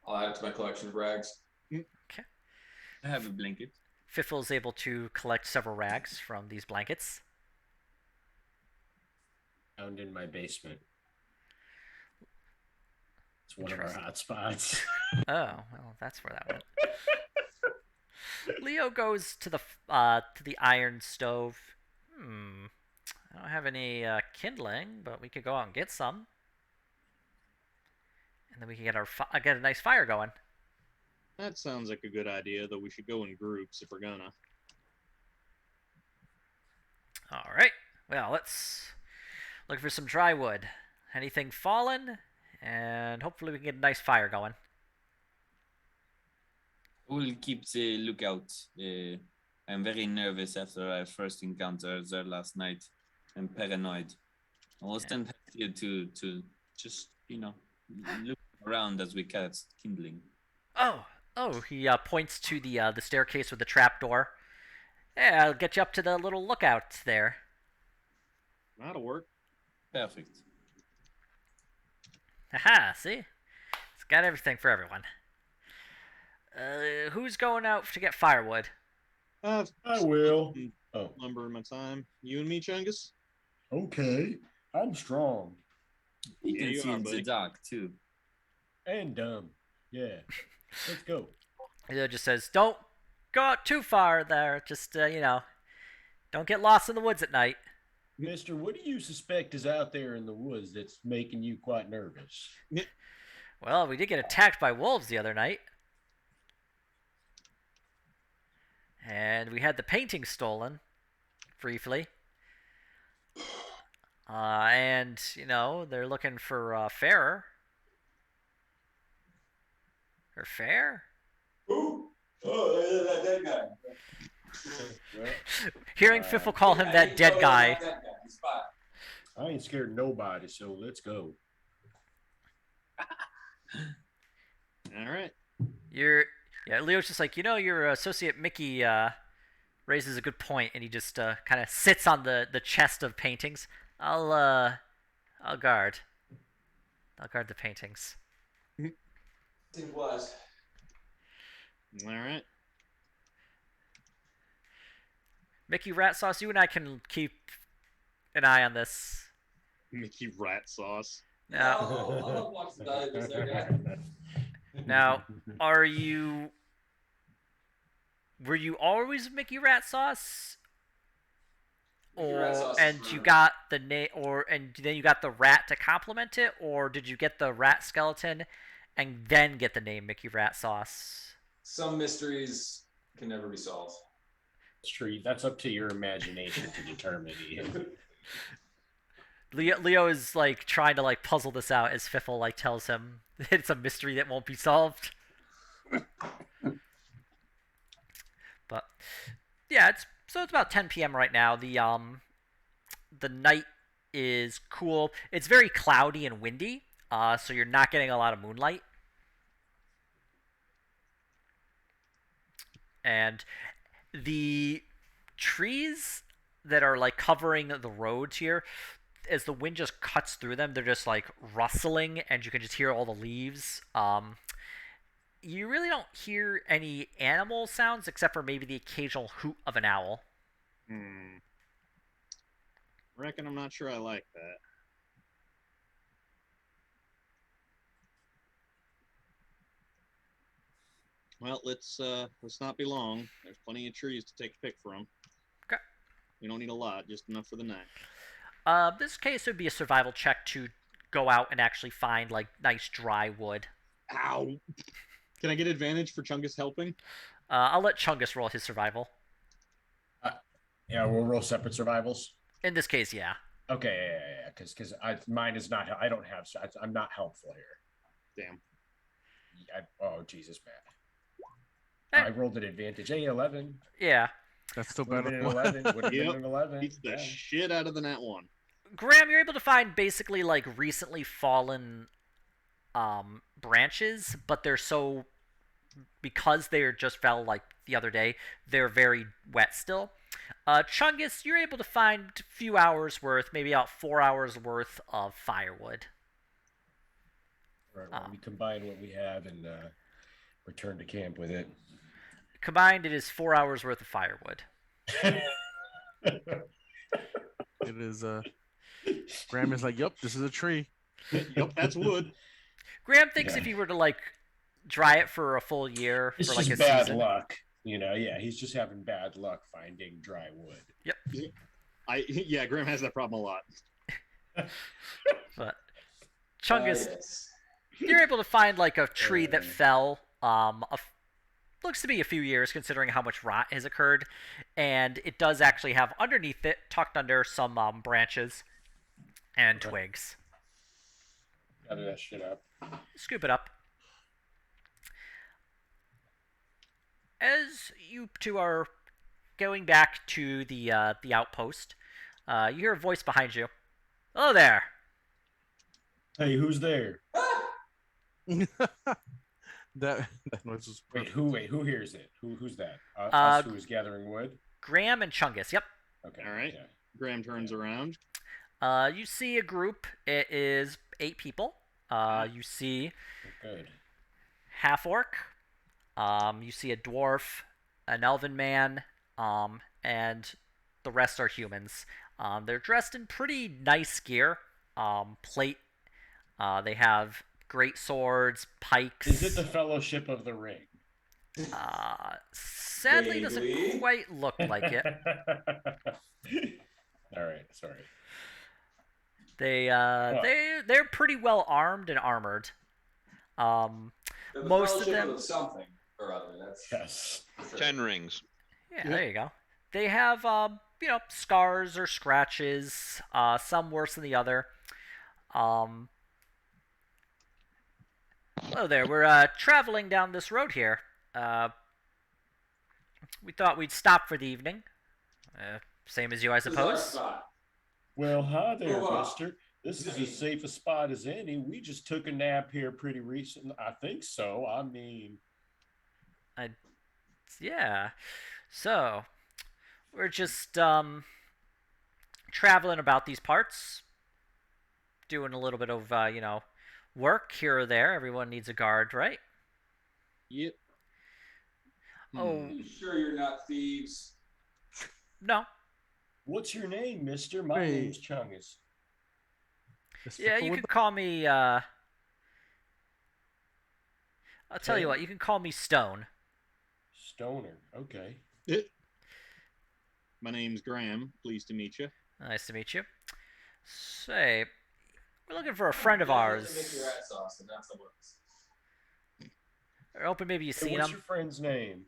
I'll add it to my collection of rags. I have a blanket. Fiffle is able to collect several rags from these blankets. Found in my basement. It's one of our Interesting. hot spots. Oh, well, that's where that went. Leo goes to the iron stove. I don't have any kindling, but we could go out and get some, and then we can get get a nice fire going. That sounds like a good idea, though we should go in groups if we're gonna. All right. Well, let's look for some dry wood. Anything fallen, and hopefully we can get a nice fire going. We'll keep the lookout. I'm very nervous after our first encounter there last night. I'm paranoid. I will stand here to just, look around as we cast kindling. Oh! He points to the staircase with the trapdoor. Yeah, I'll get you up to the little lookout there. That'll work. Perfect. Haha, see? It's got everything for everyone. Who's going out to get firewood? I will. Oh, Lumber in my time. You and me, Chungus? okay. I'm strong You Yeah, can you see are, in buddy. the dark, too. and dumb. Yeah. Let's go. He just says, "Don't go out too far there. Just don't get lost in the woods at night." Mister, what do you suspect is out there in the woods that's making you quite nervous? Well, we did get attacked by wolves the other night. And we had the painting stolen, briefly. And, they're looking for Fair. Or Fair? Ooh! Oh, that dead guy. Well, Hearing Fiffle call him that dead guy. That guy. He's fine. I ain't scared of nobody, so let's go. All right. Leo's just like, your associate Mickey raises a good point, and he just kind of sits on the chest of paintings. I'll guard the paintings. Seems wise. All right. Mickey Rat Sauce, you and I can keep an eye on this. Mickey Rat Sauce. Now, I'll watch the valuables there, guy. now, are you were you always Mickey Rat Sauce? Mickey Rat Sauce is And you forever. got the and then you got the rat to complement it, or did you get the rat skeleton and then get the name Mickey Rat Sauce? Some mysteries can never be solved. Tree. That's up to your imagination to determine, Ian. Leo is like trying to like puzzle this out as Fiffle like tells him it's a mystery that won't be solved. But yeah, it's about 10 p.m. right now. The night is cool. It's very cloudy and windy, so you're not getting a lot of moonlight. And the trees that are like covering the roads here, as the wind just cuts through them, they're just like rustling, and you can just hear all the leaves. You really don't hear any animal sounds except for maybe the occasional hoot of an owl. Reckon I'm not sure I like that. Well, let's not be long. There's plenty of trees to take a pick from. Okay. We don't need a lot, just enough for the night. This case would be a survival check to go out and actually find like nice dry wood. Ow! Can I get advantage for Chungus helping? I'll let Chungus roll his survival. Yeah, we'll roll separate survivals. In this case, yeah. Okay, yeah. Because mine is not. I don't have. I'm not helpful here. Damn. Oh Jesus, man. Hey. I rolled an advantage. Hey, 11. Yeah. That's still Would have better. been an 11. Would have Yep. been an 11. Beats the shit out of the nat 1. Graham, you're able to find basically like recently fallen branches, but they're so because they just fell like the other day, they're very wet still. Chungus, you're able to find a few hours worth, maybe about 4 hours worth of firewood. Right, well, we combine what we have and return to camp with it. Combined, it is 4 hours worth of firewood. It is. Graham is like, "Yep, this is a tree." Yep, that's wood. Graham thinks if he were to like dry it for a full year It's for like just a bad season. luck. Yeah, he's just having bad luck finding dry wood. Yep. Graham has that problem a lot. But Chungus, Yes. you're able to find like a tree that fell. Looks to be a few years considering how much rot has occurred, and it does actually have underneath it, tucked under some branches and twigs. Gather that shit up. Scoop it up. As you two are going back to the outpost, you hear a voice behind you. Hello there. Hey, who's there? that noise was Wait, perfect. who hears it? Who's that? Us who is gathering wood? Graham and Chungus. Yep. Okay. All right. Yeah. Graham turns around. You see a group. It is 8 people. You see Good. half orc. You see a dwarf, an elven man, and the rest are humans. They're dressed in pretty nice gear. Plate. They have great swords, pikes. Is it the Fellowship of the Ring? Sadly, doesn't Vaguely. quite look like it. All right, sorry. They're pretty well armed and armored. They're the Most of fellowship them. something or other. That's Yes. for sure. 10 rings. Yeah, there you go. They have scars or scratches. Some worse than the other. Hello there. We're traveling down this road here. We thought we'd stop for the evening. Same as you, I This is our suppose. spot. Well, hi there, Oh, wow. mister. This is as safe a spot as any. We just took a nap here pretty recently. I think so. I mean, Yeah. So, we're just traveling about these parts, doing a little bit of work here or there. Everyone needs a guard, right? Yep. Oh, You sure you're not thieves? no. what's your name, mister? My Wait. name's Chungus. Just Yeah, fickle you with can call me. I'll tell you Okay. what. You can call me Stone. Stoner. Okay. My name's Graham. Pleased to meet you. Nice to meet you. Say, we're looking for a friend of That ours. doesn't make you rat sauce, and that's the worst. We're hoping maybe you've Hey, seen what's him. your friend's name?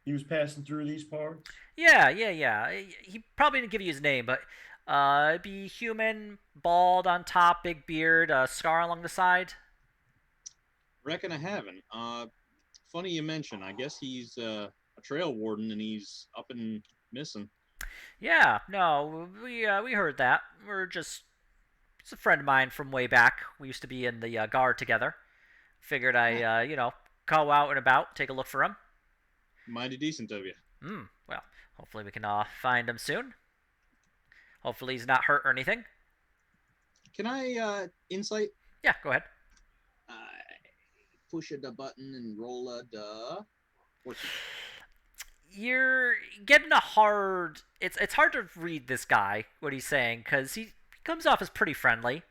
He was passing through these parts. Yeah. He probably didn't give you his name, but it'd be human, bald on top, big beard, scar along the side. Reckon I haven't. Funny you mention. I guess he's a trail warden and he's up and missing. Yeah, no, we heard that. We're just it's a friend of mine from way back. We used to be in the guard together. Figured I go out and about, take a look for him. Mighty decent of you. Well, hopefully we can find him soon. Hopefully he's not hurt or anything. Can I insight? Yeah, go ahead. Push the button and roll the. You're getting a hard. It's hard to read this guy what he's saying because he comes off as pretty friendly,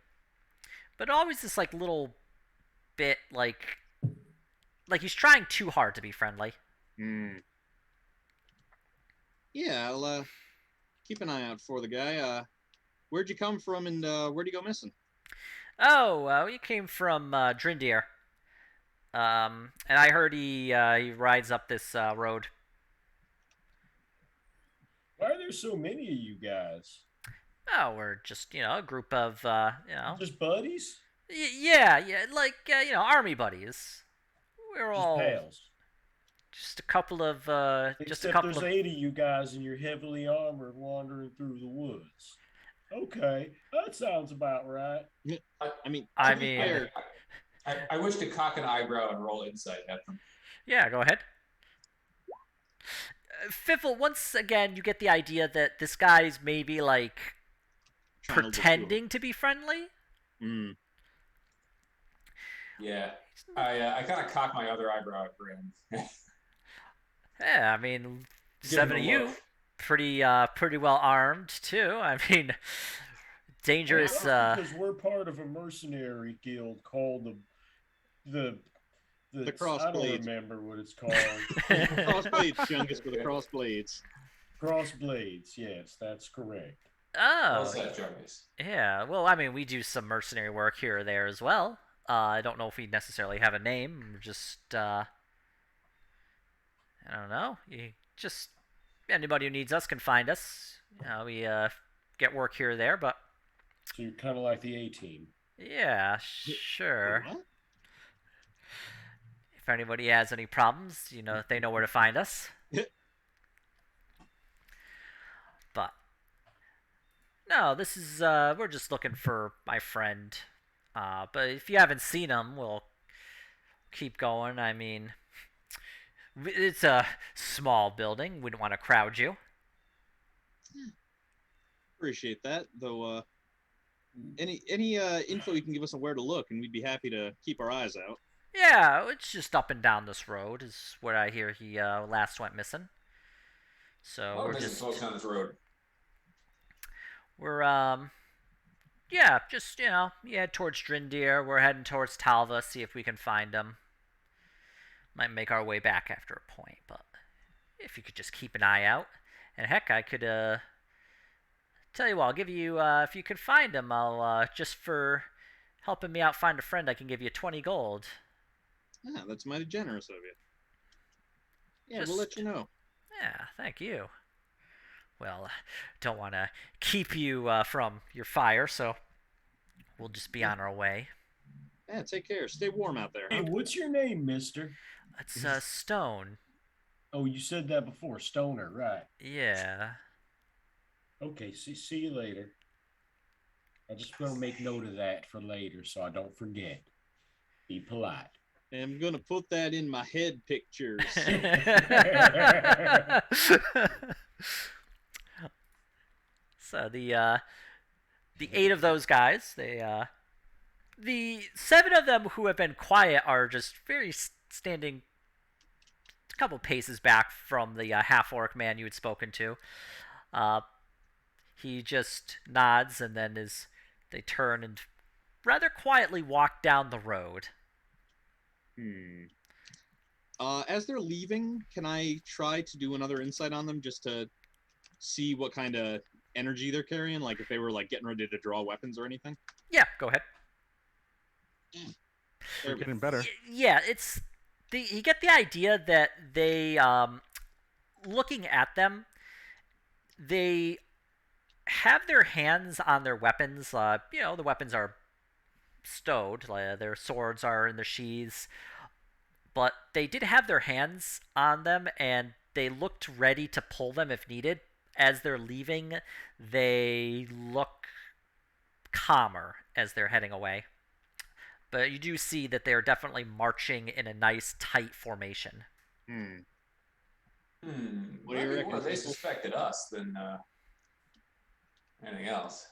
but always this like little bit like he's trying too hard to be friendly. Yeah, I'll keep an eye out for the guy. Where'd you come from and where'd you go missing? Oh, we came from Drindir. And I heard he rides up this road. Why are there so many of you guys? Oh, we're just a group of Just buddies? yeah, like army buddies. We're Just all pals. just a couple of Except there's 8 of you guys and you're heavily armored wandering through the woods. Okay, that sounds about right. I mean, fair, I wish to cock an eyebrow and roll insight at them. yeah, go ahead. Fiffle, once again, you get the idea that this guy's maybe like pretending to be friendly. Yeah, I kind of cock my other eyebrow at Graham. Yeah, I mean, 7 of you, pretty well armed too. I mean, dangerous. Because we're part of a mercenary guild called the Crossblades. I don't remember what it's called. Crossblades, Chungus, with the crossblades. Crossblades, yes, that's correct. Oh, Well said, Jarvis. yeah. Well, I mean, we do some mercenary work here or there as well. I don't know if we necessarily have a name. We're just, I don't know. Just anybody who needs us can find us. We get work here or there, but So you're kind of like the A-team. yeah, sure. What? If anybody has any problems, they know where to find us. But no, this is we're just looking for my friend. But if you haven't seen him, we'll keep going. I mean, it's a small building. We don't want to crowd you. Appreciate that, though. Any info you can give us on where to look, and we'd be happy to keep our eyes out. Yeah, it's just up and down this road is where I hear he last went missing. So We're we're missing just folks on this road. we're yeah, just towards Drindir. We're heading towards Talva, see if we can find him. Might make our way back after a point, but if you could just keep an eye out. And heck, I could tell you what, I'll give you if you could find him, I'll just for helping me out find a friend, I can give you 20 gold. Yeah, that's mighty generous of you. Yeah, Just- we'll let you know. Yeah, thank you. Well, don't want to keep you from your fire, so we'll just be on our way. Yeah, take care. Stay warm out there. Hey, Huh? what's your name, mister? It's Stone. Oh, you said that before. Stoner, right. Yeah. Okay, see you later. I just want to make note of that for later so I don't forget. Be polite. I'm gonna put that in my head pictures. So the 8 of those guys, the 7 of them who have been quiet are just very standing a couple paces back from the half-orc man you had spoken to. He just nods and then they turn and rather quietly walk down the road. As they're leaving, can I try to do another insight on them just to see what kind of energy they're carrying? Like if they were like getting ready to draw weapons or anything? Yeah, go ahead. We're getting better. Yeah, it's you get the idea that they looking at them, they have their hands on their weapons. The weapons are stowed. Their swords are in the sheaths, but they did have their hands on them, and they looked ready to pull them if needed. As they're leaving, they look calmer as they're heading away. But you do see that they're definitely marching in a nice, tight formation. What do you Maybe reckon? more they suspected us than anything else.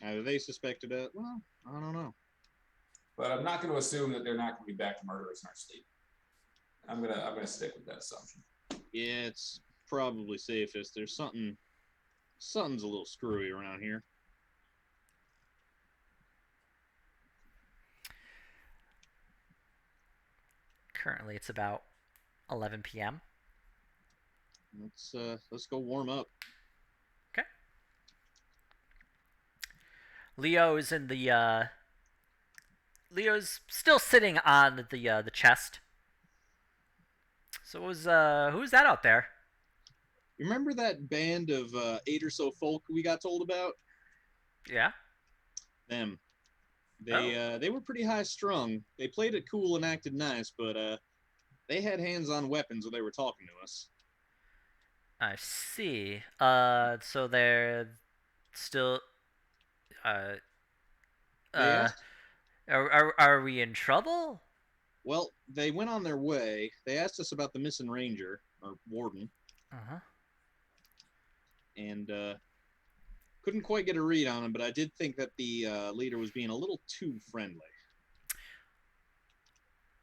Either they suspected it. Well, I don't know. But I'm not going to assume that they're not going to be back to murder us in our sleep. I'm gonna stick with that assumption. Yeah, it's probably safest. There's something's a little screwy around here. Currently, it's about 11 p.m. Let's go warm up. Okay. Leo's still sitting on the chest. So who's that out there? You remember that band of 8 or so folk we got told about? Yeah. Them. They were pretty high strung. They played it cool and acted nice, but they had hands on weapons when they were talking to us. I see. So they're still. They asked, Are we in trouble? well, they went on their way. They asked us about the missing ranger or warden, Uh-huh. and couldn't quite get a read on him. But I did think that the leader was being a little too friendly.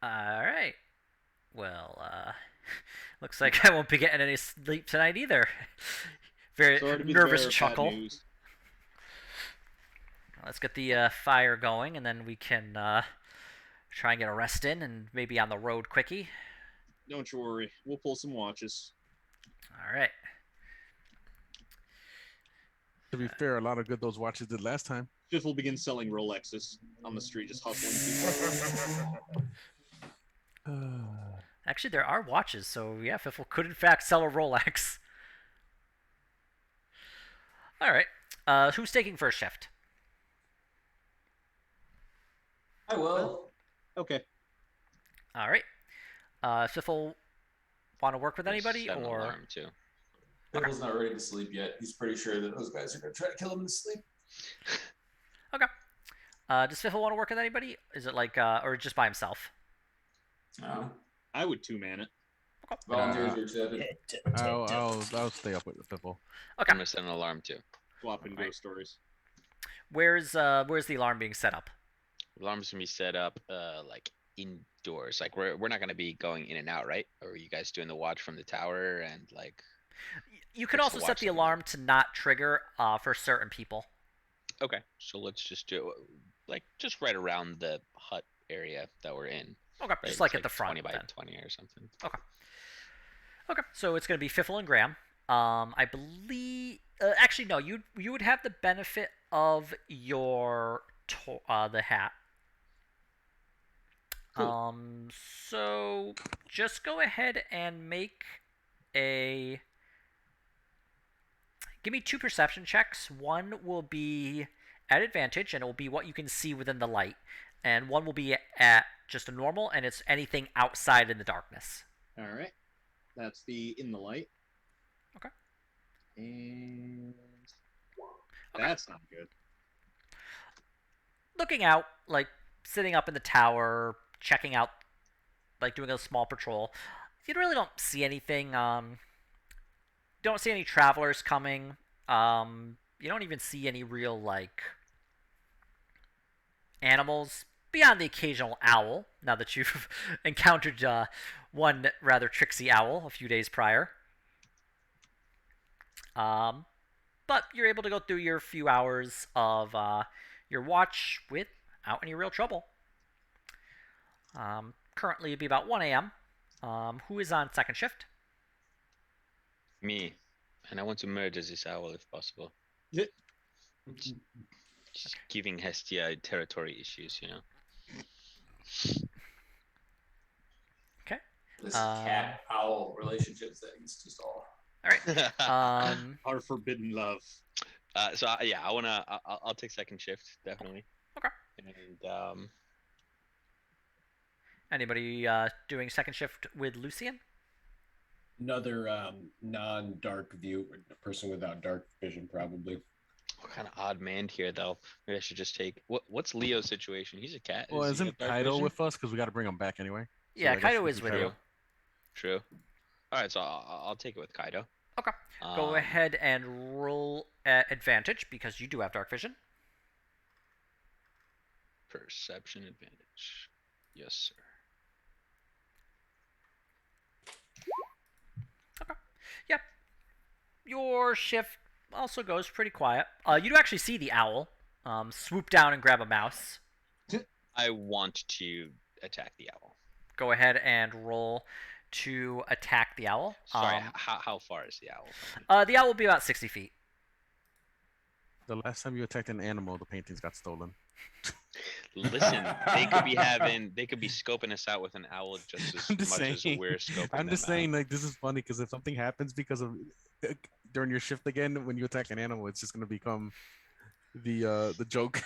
All right. Well, looks like I won't be getting any sleep tonight either. Very Sorry to be nervous the bearer of bad chuckle. news. Let's get the fire going, and then we can try and get a rest in, and maybe on the road quickie. Don't you worry. We'll pull some watches. All right. To be fair, a lot of good those watches did last time. Fifth will begin selling Rolexes on the street, just hustling people. Actually, there are watches, so yeah, Fiffle could in fact sell a Rolex. All right. Who's taking first shift? I will. Okay. All right. Fiffle, want to work with anybody, Set an or alarm too. Pickle's not ready to sleep yet. He's pretty sure that those guys are going to try to kill him in his sleep. okay? Does Fiffle want to work with anybody? Is it like, or just by himself? No. I would two-man it. Volunteers are accepted. I'll stay up with the Fiffle. Okay. I'm gonna set an alarm too. Swapping Alright. ghost stories. Where's the alarm being set up? Alarm's gonna be set up like indoors. Like we're not gonna be going in and out, right? Or are you guys doing the watch from the tower and like? You could Just also to set watch the them. alarm to not trigger for certain people. Okay, so let's just do like just right around the hut area that we're in. Okay, Right? just It's like at the front 20 by then. 20 or something. Okay, so it's going to be Fiffle and Graham. I believe. Actually, no. You would have the benefit of your the hat. Cool. So just go ahead and make a. Give me 2 perception checks. One will be at advantage, and it will be what you can see within the light, and one will be at just a normal, and it's anything outside in the darkness. All right. That's the in the light. Okay. And Okay. that's not good. Looking out, like sitting up in the tower, checking out, like doing a small patrol. You really don't see anything. Don't see any travelers coming. You don't even see any real like animals beyond the occasional owl. Now that you've encountered one rather tricksy owl a few days prior. But you're able to go through your few hours of your watch without any real trouble. currently it'd be about 1 a.m. Who is on second shift? Me. And I want to murder this owl if possible. Yeah. Just giving Hestia territory issues, you know. Okay. This cat owl relationship thing is just all. All right. Our forbidden love. So yeah, I'll take second shift definitely. Okay. And Anybody doing second shift with Lucian? Another non-dark view person without dark vision, probably. what kind of odd man here though? Maybe I should just take what's Leo's situation? He's a cat. Well, Does he isn't have dark Kaido vision? with us? Because we got to bring him back anyway. So Yeah, I guess Kaido we is can with try you. to- True. All right, so I'll take it with Kaido. Okay. Go ahead and roll at advantage because you do have dark vision. Perception advantage. Yes, sir. Okay. Yep. Your shift also goes pretty quiet. You do actually see the owl swoop down and grab a mouse. I want to attack the owl. Go ahead and roll to attack the owl. Sorry, how far is the owl from me? The owl will be about 60 feet. The last time you attacked an animal, the paintings got stolen. Listen, they could be scoping us out with an owl just as I'm just much as saying. we're scoping I'm just them out. saying, like, this is funny because if something happens because of during your shift again, when you attack an animal, it's just gonna become the joke.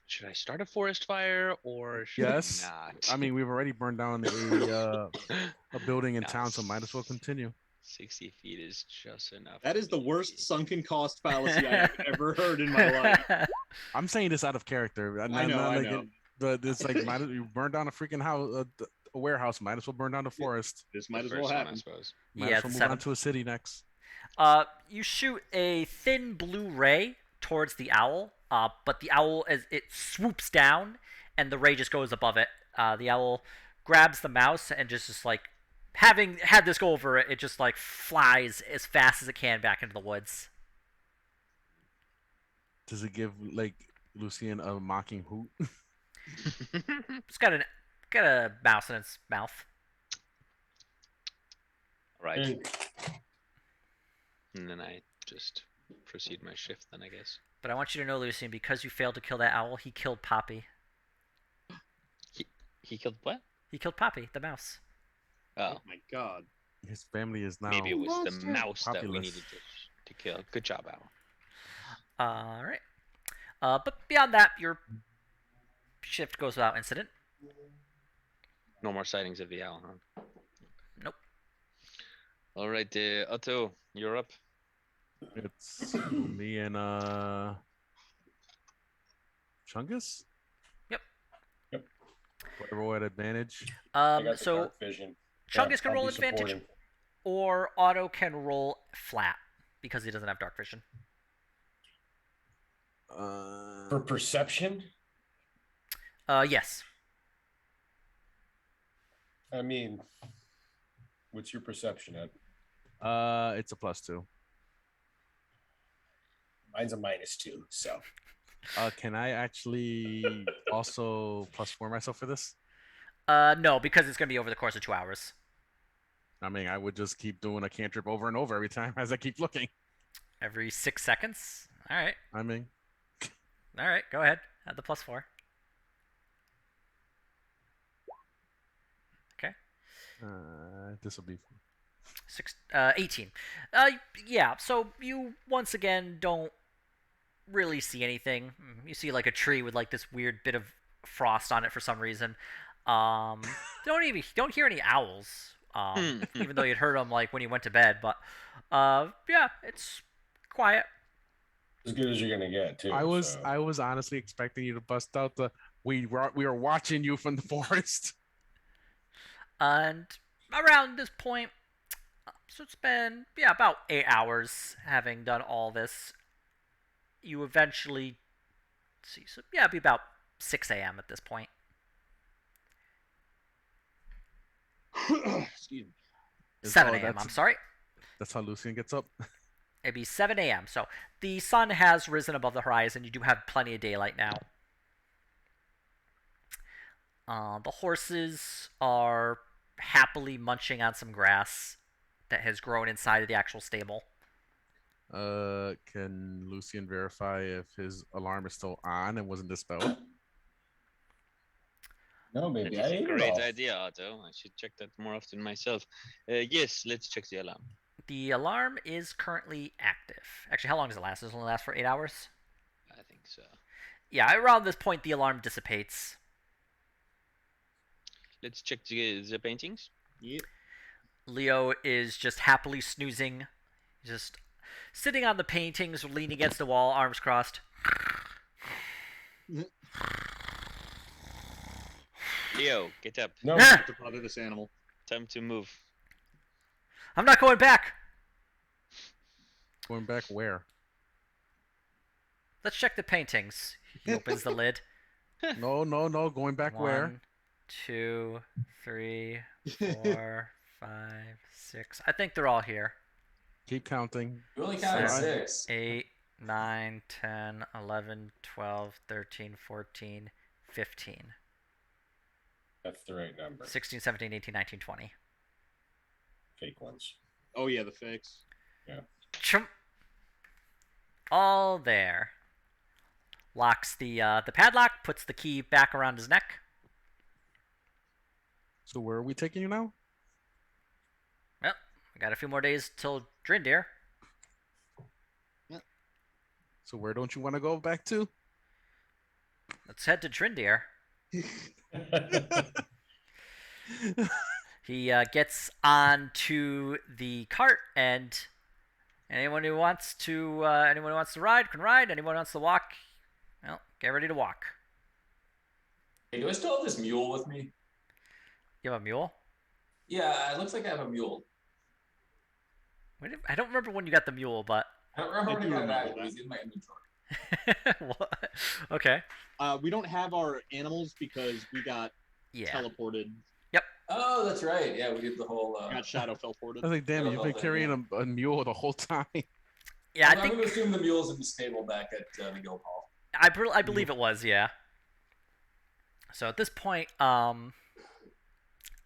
Should I start a forest fire or should Yes. I not? I mean, we've already burned down a building in No, town, so might as well continue. 60 feet is just enough. That for is the me. worst sunken cost fallacy I have ever heard in my life. I'm saying this out of character. I know. But it's like you burn down a freaking house, a warehouse. Might as well burn down the forest. This The might as first well one, I happen. suppose. Might Yeah, as well it's move on seven. to a city next. You shoot a thin blue ray towards the owl, but the owl, as it swoops down, and the ray just goes above it. The owl grabs the mouse and just like, having had this go over it, it just like flies as fast as it can back into the woods. Does it give like Lucian a mocking hoot? It's got a mouse in its mouth. Right. Mm. And then I just proceed my shift then, I guess. But I want you to know, Lucian, because you failed to kill that owl, he killed Poppy. He killed what? He killed Poppy, the mouse. Oh, Oh my god. His family is now. maybe it was the monster. mouse that we Populous. needed to kill. Good job, Owl. All right. But beyond that, your shift goes without incident. No more sightings of the owl, huh? Nope. All right, Otto, you're up. It's me and Chungus. Yep. Whatever at advantage. I got the So dark vision. Chungus can I'll roll be advantage, supporting. or Otto can roll flat because he doesn't have dark vision. For perception. Yes. I mean, what's your perception, Ed? It's a +2. Mine's a -2. So Can I actually also +4 myself for this? No, because it's gonna be over the course of 2 hours. I mean, I would just keep doing a cantrip over and over every time as I keep looking. Every 6 seconds. All right. I mean, All right. Go ahead. Add the +4. Okay. this will be 18. Yeah. So you once again don't really see anything. You see like a tree with like this weird bit of frost on it for some reason. Don't hear any owls. Even though you'd heard them like when you went to bed. But yeah, it's quiet. as good as you're gonna get, too. I was so. honestly expecting you to bust out the we were watching you from the forest. And around this point, so it's been about 8 hours having done all this. You eventually see, so it'd be about 6 a.m. at this point. Excuse me. 7 a.m. I'm sorry. That's how Lucian gets up. It'd be 7 a.m. So the sun has risen above the horizon. You do have plenty of daylight now. The horses are happily munching on some grass that has grown inside of the actual stable. Can Lucian verify if his alarm is still on and wasn't dispelled? No, That maybe is I a ate it great all. idea, Otto. I should check that more often myself. Yes, let's check the alarm. The alarm is currently active. Actually, how long does it last? Does it only last for 8 hours? I think so. Yeah, around this point, the alarm dissipates. Let's check the paintings. Yep. Leo is just happily snoozing, just sitting on the paintings, leaning against the wall, arms crossed. Leo, get up. No. Not to bother this animal. Time to move. I'm not going back. Going back where? Let's check the paintings. He opens the lid. No. Going back where? 1, 2, 3, 4, 5, 6. I think they're all here. Keep counting. We only counted Seven, 6. 8, 9, 10, 11, 12, 13, 14, 15, That's the right number. 16, 17, 18, 19, 20. Fake ones. Oh yeah, the fix. Chump. All there. Locks the padlock, puts the key back around his neck. So where are we taking you now? Well, we got a few more days till Drindir. So where don't you want to go back to? Let's head to Drindir. He gets onto the cart, and anyone who wants to ride can ride. Anyone who wants to walk, well, get ready to walk. Hey, do I still have this mule with me? You have a mule? Yeah, it looks like I have a mule. I don't remember when you got the mule, but I don't remember I when I do got it remember back, but that. it's in my inventory. what? Okay. We don't have our animals because we got Yeah. teleported. Oh, that's right. Yeah, we did the whole. Got shadow teleported. I was like, damn, Yeah, you've been okay, carrying a mule the whole time. Yeah, I'm going to assume the mule's in the stable back at the guild hall. I believe it was, yeah. So at this point,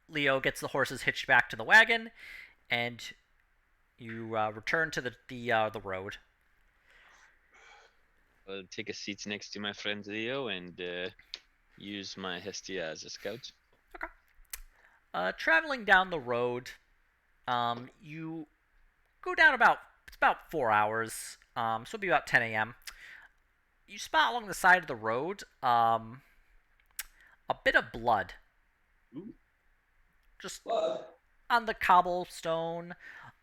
Leo gets the horses hitched back to the wagon, and you return to the road. I'll take a seat next to my friend Leo and use my Hestia as a scout. Traveling down the road, you go down about 4 hours. So it'll be about 10 a.m. You spot along the side of the road a bit of blood. Ooh. Just Blood. on the cobblestone,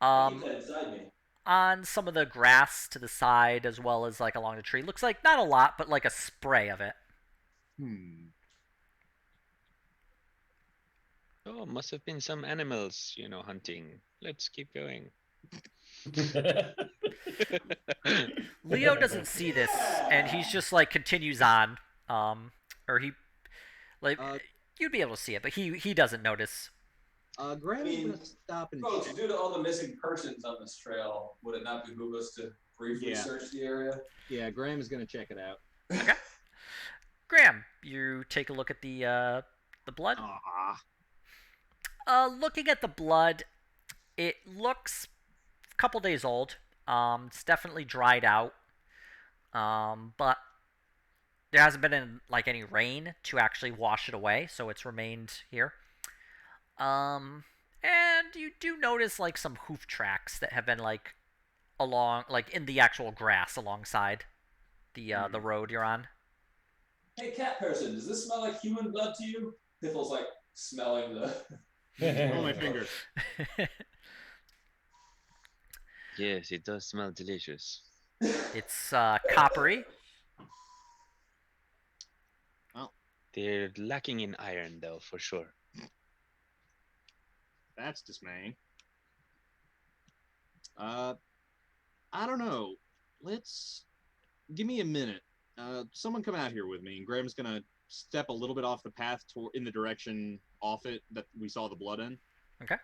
Keep that inside me. on some of the grass to the side, as well as like along the tree. Looks like not a lot, but like a spray of it. Oh, must have been some animals, hunting. Let's keep going. Leo doesn't see this, and he's just like continues on. Or he, like, you'd be able to see it, but he doesn't notice. Graham is I mean, gonna stop and Folks, check. due to all the missing persons on this trail, would it not behoove us to briefly Yeah. search the area? Yeah, Graham is gonna check it out. Graham, you take a look at the blood. Looking at the blood, it looks a couple days old. It's definitely dried out. But there hasn't been any rain to actually wash it away, so it's remained here. And you do notice some hoof tracks that have been along in the actual grass alongside the road you're on. Hey, cat person, does this smell like human blood to you? Piffle's smelling the. Oh my finger. Yes, it does smell delicious. It's coppery. They're lacking in iron, though, for sure. That's dismaying. I don't know. Give me a minute. Someone come out here with me, and Graham's gonna step a little bit off the path in the direction off it that we saw the blood in. Okay.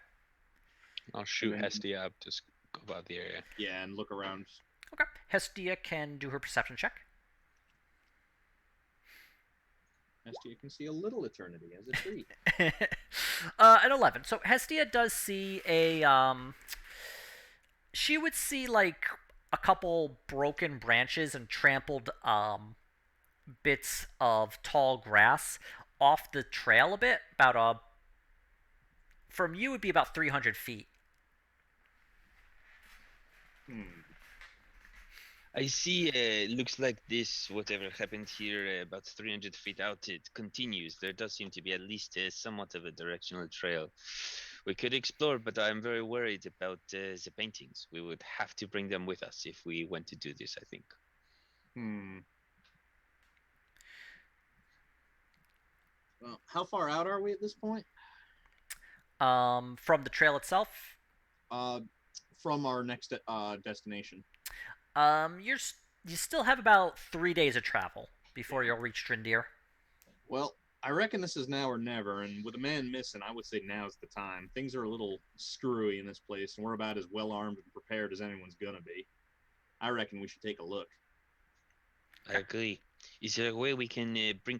I'll shoot then- Hestia up to scope out the area. Yeah, and look around. Okay. Hestia can do her perception check. Hestia can see a little eternity as a tree. An 11. So Hestia does see she would see like a couple broken branches and trampled bits of tall grass off the trail a bit. About from you would be about 300 feet. I see. Looks like this. Whatever happened here, about 300 feet out, it continues. There does seem to be at least somewhat of a directional trail. We could explore, but I'm very worried about the paintings. We would have to bring them with us if we went to do this, I think. Well, how far out are we at this point? From the trail itself, From our next destination. you still have about 3 days of travel before you'll reach Drindir. Well, I reckon this is now or never, and with a man missing, I would say now's the time. Things are a little screwy in this place, and we're about as well armed and prepared as anyone's gonna be. I reckon we should take a look. I agree. Is there a way we can bring?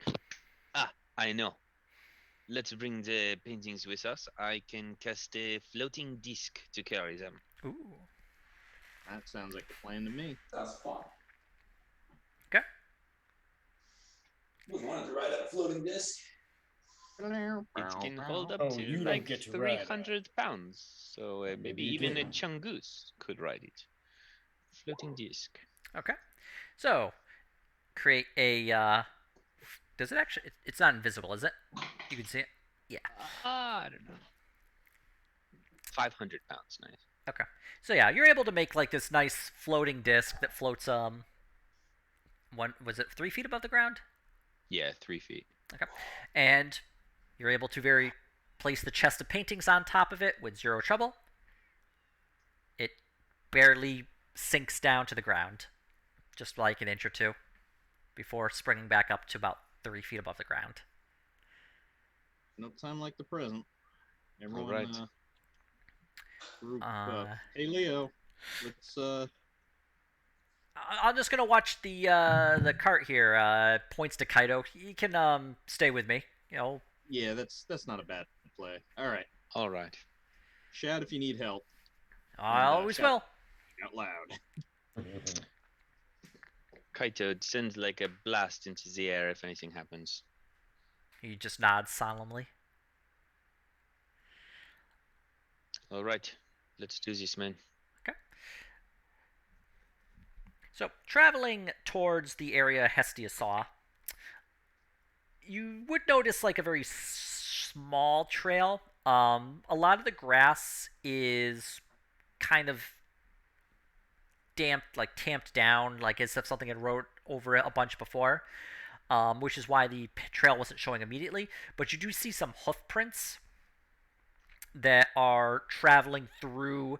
Ah, I know. Let's bring the paintings with us. I can cast a floating disc to carry them. Ooh. That sounds like a plan to me. Sounds fun. Okay. Who wanted to ride a floating disc? It can hold up Oh, to you don't like get to ride it. 300 pounds. So maybe you even do. a chungoose could ride it. Floating disc. Okay. So, create a. Does it actually? It's not invisible, is it? You can see it. Yeah. I don't know. 500 pounds, nice. Okay. So yeah, you're able to make like this nice floating disc that floats. Was it 3 feet above the ground? Yeah, 3 feet. Okay. And you're able to place the chest of paintings on top of it with zero trouble. It barely sinks down to the ground, just like an inch or two, before springing back up to about 3 feet above the ground. No time like the present. Everyone, right. group up. Hey, Leo, let's I'm just gonna watch the cart here. Points to Kaido. You can stay with me. You know. Yeah, that's not a bad play. All right. All right. Shout if you need help. I always will. Out loud. Kaito sends like a blast into the air if anything happens. He just nods solemnly. All right. Let's do this, man. Okay. So, traveling towards the area Hestia saw, you would notice like a very small trail. A lot of the grass is kind of damped, like tamped down, like as if something had rode over it a bunch before, which is why the trail wasn't showing immediately. But you do see some hoof prints that are traveling through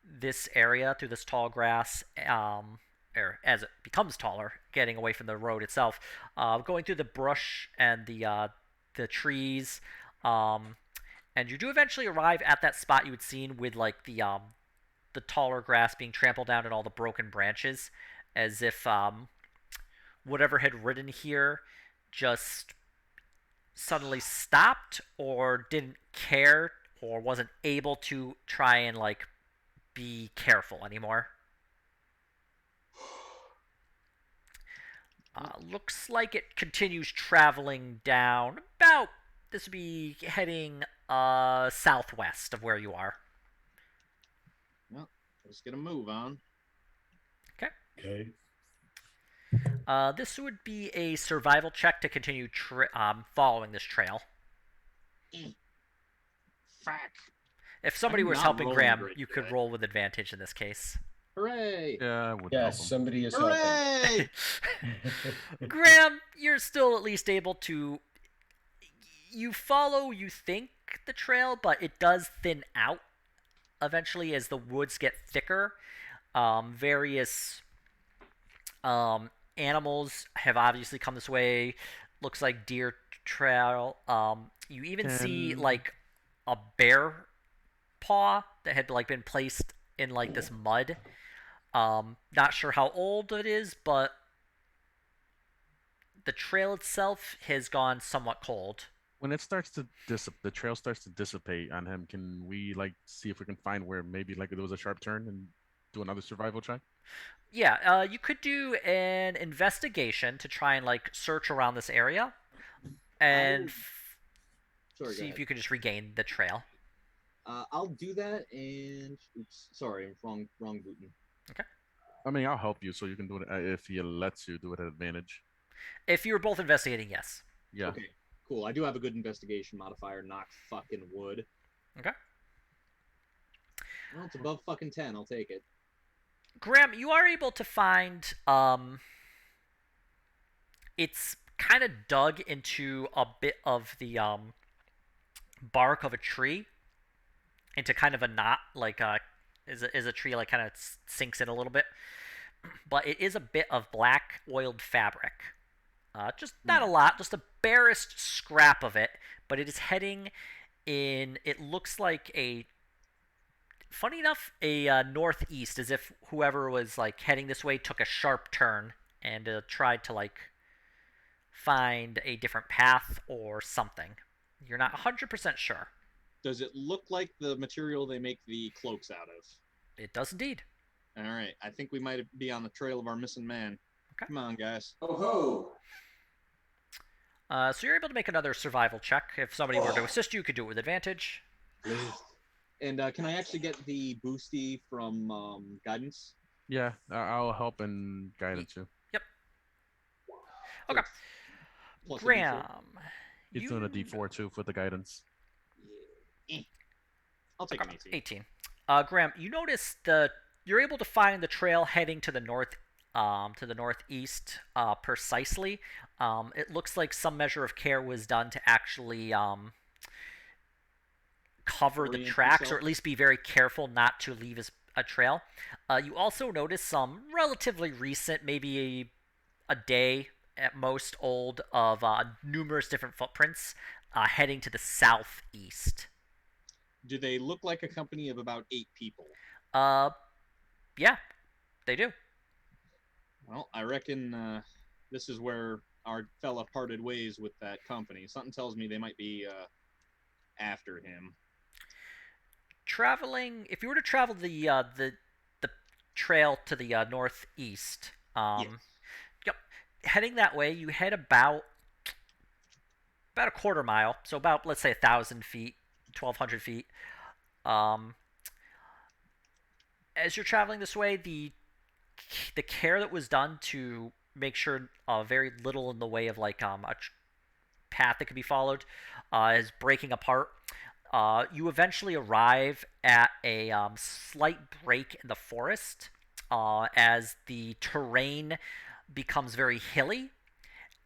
this area, through this tall grass, or as it becomes taller, getting away from the road itself, going through the brush and the trees, and you do eventually arrive at that spot you had seen with like the taller grass being trampled down and all the broken branches, as if whatever had ridden here just suddenly stopped or didn't care or wasn't able to try and like be careful anymore. Looks like it continues traveling down about, this would be heading southwest of where you are. Well, let's get a move on. Okay. This would be a survival check to continue following this trail. Fuck. If somebody I'm was not helping rolling Graham, great you could today. roll with advantage in this case. Hooray! Yeah, I would help Yes, him. somebody is helping. Hooray! Graham, you're still at least able to. You follow, you think, the trail, but it does thin out eventually as the woods get thicker. Various animals have obviously come this way. Looks like deer trail. You even see like a bear paw that had like been placed in like this mud. Not sure how old it is, but The trail itself has gone somewhat cold. When it starts to the trail starts to dissipate on him, can we like see if we can find where maybe like there was a sharp turn and do another survival check? Yeah, you could do an investigation to try and like search around this area and Sorry, go see if ahead. you can just regain the trail. I'll do that, and oops, sorry, wrong button. I mean, I'll help you, so you can do it if he lets you do it at advantage. If you were both investigating, yes. Yeah. Okay, cool. I do have a good investigation modifier. Knock fucking wood. Okay. Well, it's above fucking 10. I'll take it. Graham, you are able to find it's kind of dug into a bit of the bark of a tree into kind of a knot, like is a tree like kind of sinks in a little bit, but it is a bit of black oiled fabric. Just not a lot, just the barest scrap of it, but it is heading in. It looks like a funny enough a northeast, as if whoever was like heading this way took a sharp turn and tried to like find a different path or something. You're not 100% sure. Does it look like the material they make the cloaks out of? It does indeed. All right, I think we might be on the trail of our missing man. Okay. Come on, guys. Oh ho! So you're able to make another survival check. If somebody were to assist you, you could do it with advantage. And can I actually get the boosty from guidance? Yeah, I'll help and guidance you. Yep. Okay. Plus a Graham, He's doing a D4 too for the guidance. D4. I'll take an 18. 18. Graham, you notice you're able to find the trail heading to the northeast precisely. It looks like some measure of care was done to actually cover the Orient tracks, yourself. or at least be very careful not to leave a trail. You also notice some relatively recent, maybe a day at most old, of numerous different footprints heading to the southeast. Do they look like a company of about 8 people? Yeah, they do. Well, I reckon this is where our fella parted ways with that company. Something tells me they might be after him. Traveling, if you were to travel the trail to the northeast, Yes. yep, heading that way, you head about a quarter mile, so about, let's say, 1,000 feet, 1,200 feet. As you're traveling this way, the care that was done to make sure very little in the way of like a path that could be followed is breaking apart. You eventually arrive at a slight break in the forest as the terrain becomes very hilly,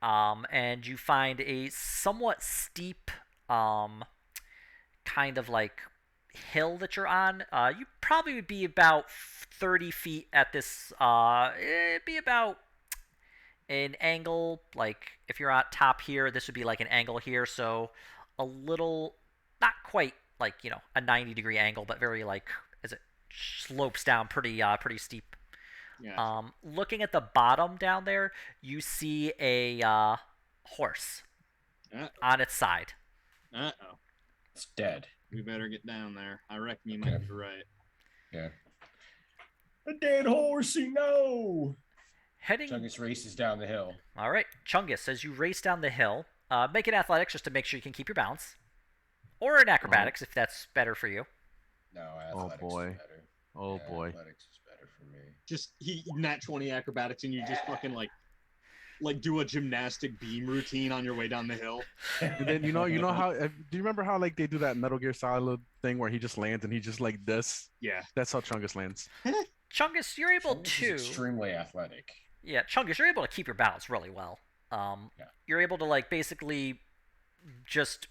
and you find a somewhat steep kind of like hill that you're on. You probably would be about 30 feet at this. It'd be about an angle, like if you're at top here, this would be like an angle here, so a little, not quite like, a 90-degree angle, but very like, as it slopes down pretty steep. Yeah. Looking at the bottom down there, you see a horse on its side. Uh-oh. It's dead. We better get down there. I reckon you might be right. Yeah. A dead horsey, no! Heading. Chungus races down the hill. All right, Chungus, as you race down the hill, make an athletics just to make sure you can keep your balance, or an acrobatics if that's better for you. No, athletics boy. is better. Oh Yeah, boy. Athletics is better for me. Just nat 20 acrobatics, and you just fucking like do a gymnastic beam routine on your way down the hill. And then you know how? Do you remember how like they do that Metal Gear Solid thing where he just lands and he just like this? Yeah. That's how Chungus lands. Chungus, you're able Chungus to. is extremely athletic. Yeah, Chungus, you're able to keep your balance really well. You're able to like basically just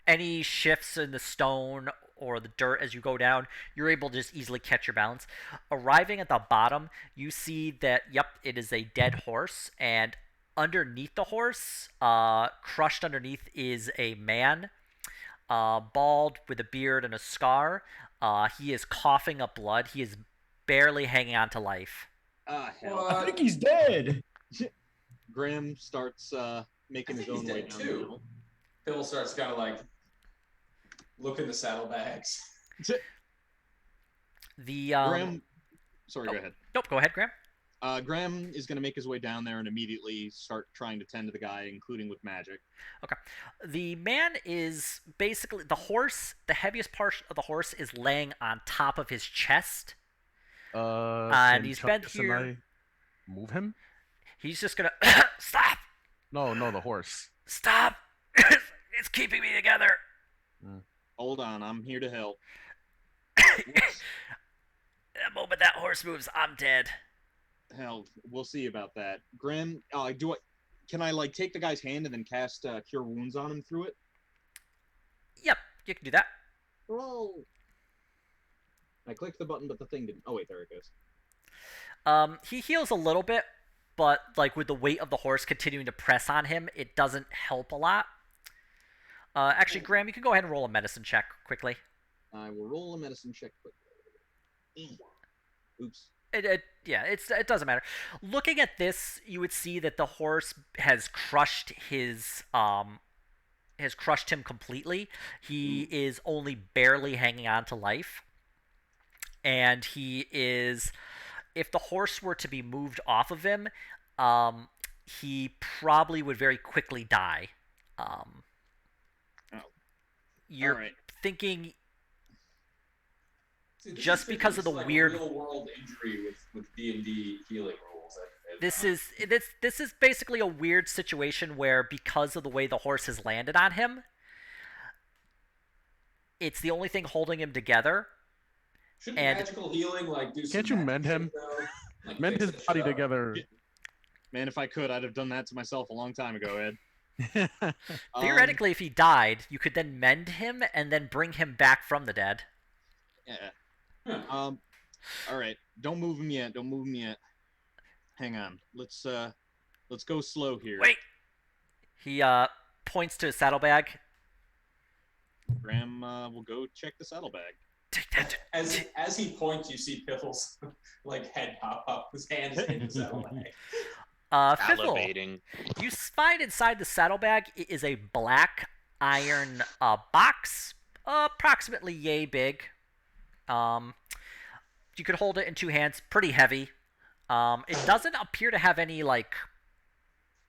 any shifts in the stone or the dirt as you go down, you're able to just easily catch your balance. Arriving at the bottom, you see that, yep, it is a dead horse, and underneath the horse, crushed underneath, is a man, bald with a beard and a scar. He is coughing up blood. He is barely hanging on to life. Ah, hell. What? I think he's dead. Graham starts making his own way down the hill. Phil starts kind of like looking the saddlebags. The Graham, sorry, oh. go ahead. Nope, go ahead, Graham. Graham is going to make his way down there and immediately start trying to tend to the guy, including with magic. Okay. The man is basically the horse. The heaviest part of the horse is laying on top of his chest. And he's been here. And I move him? He's just gonna stop. No, the horse. Stop. It's keeping me together. Hold on, I'm here to help. The moment that horse moves, I'm dead. Hell, we'll see about that. Graham, can I like take the guy's hand and then cast Cure Wounds on him through it? Yep, you can do that. Roll. I clicked the button, but the thing didn't. Oh wait, there it goes. He heals a little bit, but like with the weight of the horse continuing to press on him, it doesn't help a lot. Actually, Graham, you can go ahead and roll a medicine check quickly. I will roll a medicine check quickly. Oops. It doesn't matter. Looking at this, you would see that the horse has crushed him completely. He is only barely hanging on to life. And he is, if the horse were to be moved off of him, he probably would very quickly die. You're thinking just because of the weird real world injury with D&D healing rules. This is basically a weird situation where because of the way the horse has landed on him, it's the only thing holding him together. Shouldn't magical healing like do some Can't you mend him? Like, mend his body together. Man, if I could, I'd have done that to myself a long time ago, Ed. Theoretically, if he died, you could then mend him and then bring him back from the dead. Yeah. All right. Don't move him yet. Hang on. Let's go slow here. Wait. He points to his saddlebag. Graham will go check the saddlebag. As he points, you see Piffle's like head pop up. His hand is in the saddlebag. Salivating. You find inside the saddlebag is a black iron box, approximately yay big. You could hold it in two hands, pretty heavy. It doesn't appear to have any like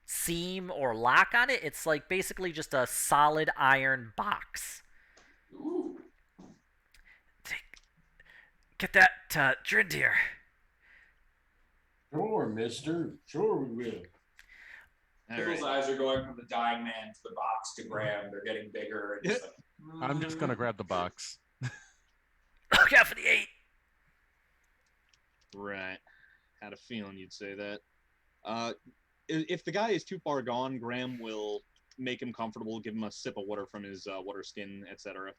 seam or lock on it. It's like basically just a solid iron box. Ooh. Get that Drindir. Sure, mister. Sure we will. Pickle's eyes are going from the dying man to the box to Graham. They're getting bigger. And just like, I'm just gonna grab the box. Look out for the 8. Right. Had a feeling you'd say that. If the guy is too far gone, Graham will make him comfortable, give him a sip of water from his water skin, etc.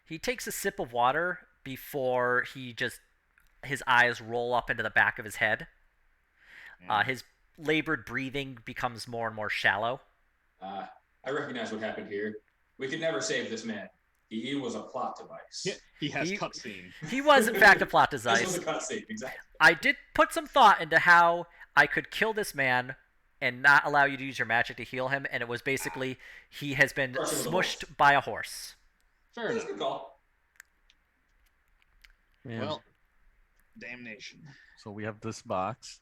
He takes a sip of water before his eyes roll up into the back of his head. His labored breathing becomes more and more shallow. I recognize what happened here. We could never save this man. He was a plot device. Yeah, he has cutscene. He was, in fact, a plot device. This was a cutscene, exactly. I did put some thought into how I could kill this man and not allow you to use your magic to heal him, and it was basically he has been smushed by a horse. Fair enough. That's a good call. Man. Well, damnation. So we have this box.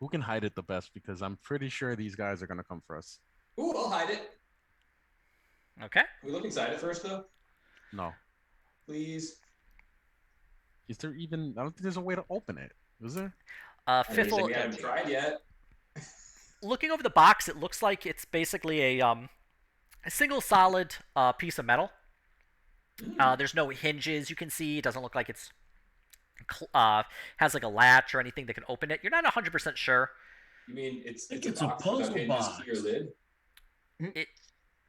Who can hide it the best? Because I'm pretty sure these guys are gonna come for us. Ooh, I'll hide it. Okay. Can we look inside it first, though? No. Please. Is there even? I don't think there's a way to open it. Is there? Fiffle, We haven't tried yet. looking over the box, it looks like it's basically a single solid piece of metal. There's no hinges you can see. It doesn't look like it's has like a latch or anything that can open it. You're not 100% sure. You mean it's a box puzzle without hinges box. to your lid? It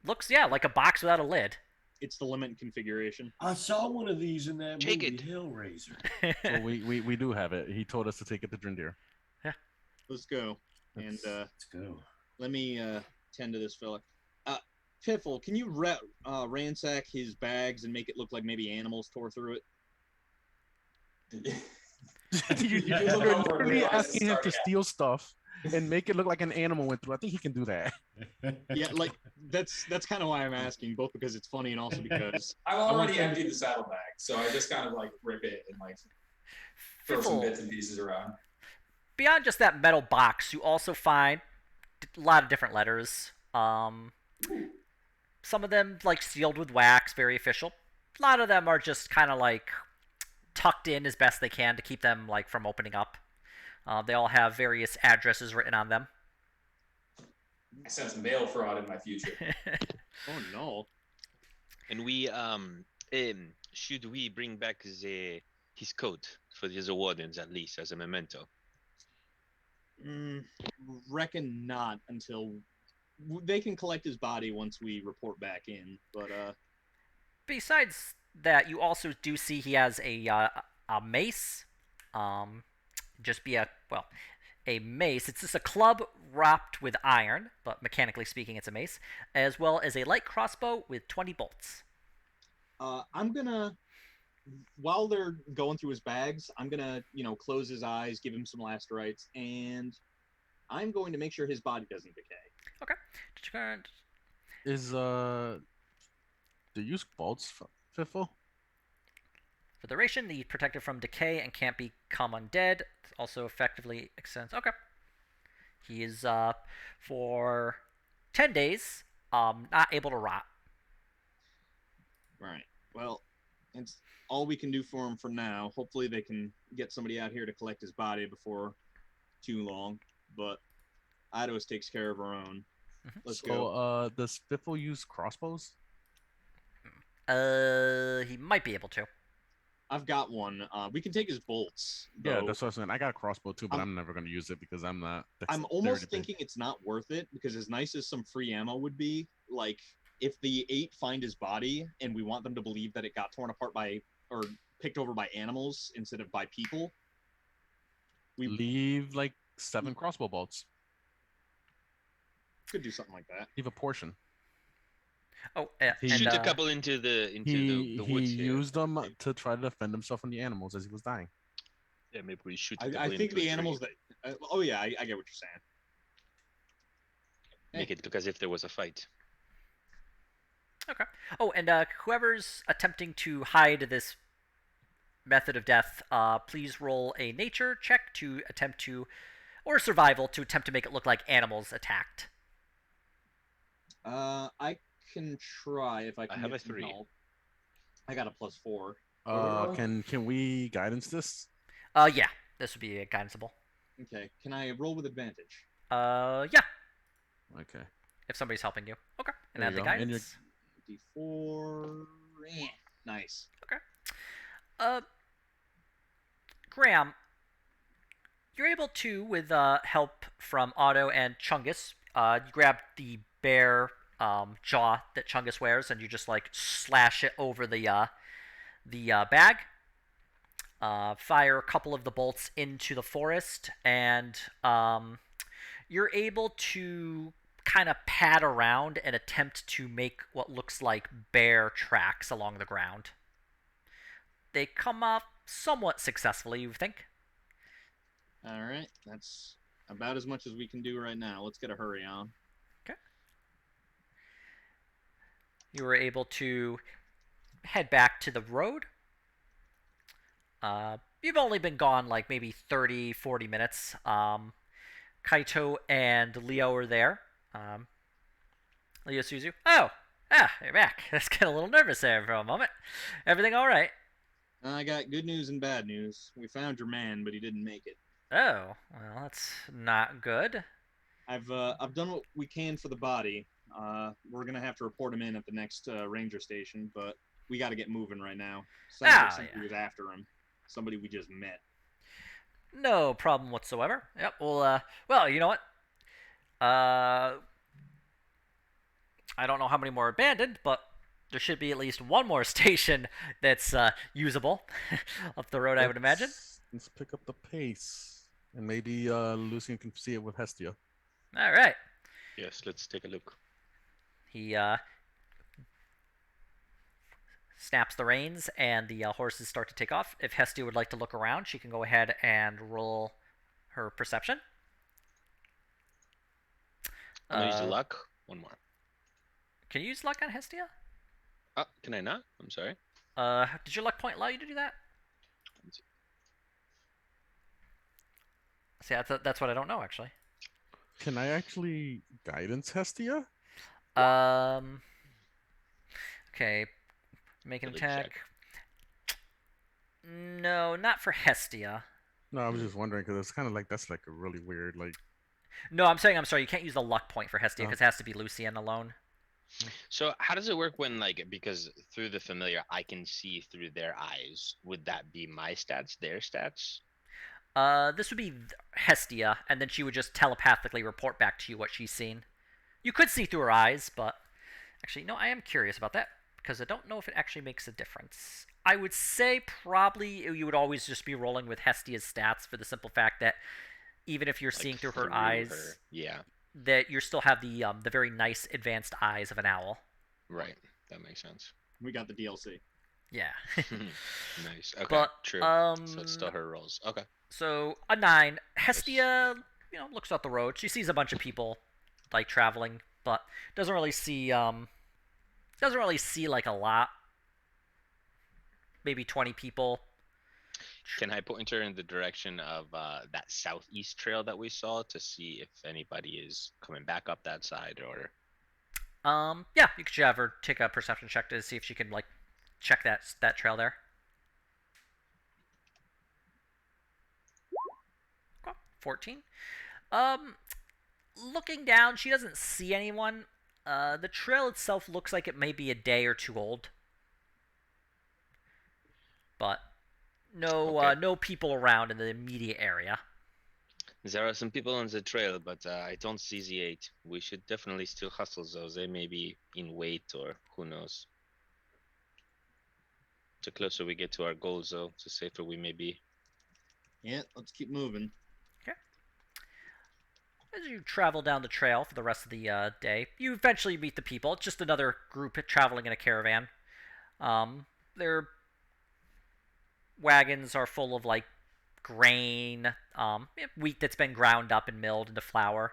looks, like a box without a lid. It's the limit configuration. I saw one of these in that Take movie it. Hellraiser. So we do have it. He told us to take it to Drindir. Let's go. And Let's go. let me tend to this fella. Piffle, can you ransack his bags and make it look like maybe animals tore through it? You're literally asking him to steal stuff, and make it look like an animal went through. I think he can do that. Yeah, like that's kind of why I'm asking, both because it's funny and also because I've I want already them to- emptied the saddlebag, so I just kind of like rip it and like throw some Fiffle, bits and pieces around. beyond just that metal box, you also find a lot of different letters. Some of them like sealed with wax, very official. A lot of them are just kind of like tucked in as best they can to keep them like from opening up. They all have various addresses written on them. I sense mail fraud in my future. Oh no. And should we bring back his coat for the other wardens at least as a memento? Reckon not until they can collect his body once we report back in. But Besides that, you also do see he has a mace. Just be a mace. It's just a club wrapped with iron, but mechanically speaking, it's a mace, as well as a light crossbow with 20 bolts. I'm gonna, while they're going through his bags, I'm gonna, close his eyes, give him some last rites, and I'm going to make sure his body doesn't decay. Okay. Is they use bolts, Fiffle? For the duration, the protected from decay and can't become undead. Also effectively extends. Okay. He is for 10 days not able to rot. Right. Well, it's all we can do for him for now. Hopefully they can get somebody out here to collect his body before too long. But Eidos takes care of her own. Let's go. So, does Fiffle use crossbows? He might be able to. I've got one. We can take his bolts. Yeah, though. that's what I was saying. I got a crossbow too, but I'm never going to use it because I'm not. I'm almost thinking it's not worth it because as nice as some free ammo would be, like if the 8 find his body and we want them to believe that it got torn apart by or picked over by animals instead of by people, we leave like 7 crossbow bolts. Could do something like that. Leave a portion. Oh, shoot a couple into the woods. He used them to try to defend himself from the animals as he was dying. Yeah, maybe we shoot. I think the animals that. Oh yeah, I get what you're saying. Make it look as if there was a fight. Okay. Oh, and whoever's attempting to hide this method of death, please roll a nature check to attempt to, or survival to attempt to make it look like animals attacked. I can try if I can. I have get a 3. Help. I got a +4. Can we guidance this? Yeah, this would be a guidanceable. Okay. Can I roll with advantage? Yeah. Okay. If somebody's helping you. Okay. And There add you the go. And guidance. D4. Nice. Okay. Graham, you're able to, with help from Otto and Chungus, you grab the bear jaw that Chungus wears, and you just like slash it over the bag. Fire a couple of the bolts into the forest, and you're able to kind of pad around and attempt to make what looks like bear tracks along the ground. They come off somewhat successfully, you think. All right. That's about as much as we can do right now. Let's get a hurry on. Okay. You were able to head back to the road. You've only been gone like maybe 30, 40 minutes. Kaito and Leo are there. Leo sees you. Oh, you're back. I was getting a little nervous there for a moment. Everything all right? I got good news and bad news. We found your man, but he didn't make it. Oh, well, that's not good. I've done what we can for the body. We're gonna have to report him in at the next ranger station, but we got to get moving right now. Sounds like somebody was after him. Somebody we just met. No problem whatsoever. Yep. Well, you know what? I don't know how many more are abandoned, but there should be at least one more station that's usable up the road, I would imagine. Let's pick up the pace, and maybe Lucian can see it with Hestia. All right. Yes, let's take a look. He snaps the reins, and the horses start to take off. If Hestia would like to look around, she can go ahead and roll her perception. I'm gonna use Uh, luck. One more. can you use luck on Hestia? Oh, can I not? I'm sorry. Did your luck point allow you to do that? See, that's what I don't know actually. Can I actually guidance Hestia? Um. Okay, make an Ability attack. check. No, not for Hestia. No, I was just wondering because it's kind of like that's like a really weird like. No, I'm saying I'm sorry. You can't use the luck point for Hestia Oh. because it has to be Lucienne alone. So how does it work when because through the familiar I can see through their eyes? Would that be my stats, their stats? This would be Hestia, and then she would just telepathically report back to you what she's seen. You could see through her eyes, but actually, no, I am curious about that because I don't know if it actually makes a difference. I would say probably you would always just be rolling with Hestia's stats for the simple fact that even if you're Like seeing through her eyes, Yeah, that you still have the very nice advanced eyes of an owl. right. That makes sense. We got the DLC. Yeah. Nice. Okay, But true. So it's still her rolls. Okay. So a 9. Hestia, looks out the road. She sees a bunch of people like traveling, but doesn't really see like a lot. Maybe 20 people. Can I point her in the direction of that southeast trail that we saw to see if anybody is coming back up that side or? Yeah, you could have her take a perception check to see if she can like check that trail there. Okay, 14. Looking down, she doesn't see anyone. The trail itself looks like it may be a day or two old, but no people around in the immediate area. There are some people on the trail, but I don't see the 8. We should definitely still hustle those. They may be in wait or who knows. The closer we get to our goals, though, the safer we may be. Yeah, let's keep moving. As you travel down the trail for the rest of the day, you eventually meet the people. It's just another group traveling in a caravan. Their wagons are full of like grain, wheat that's been ground up and milled into flour.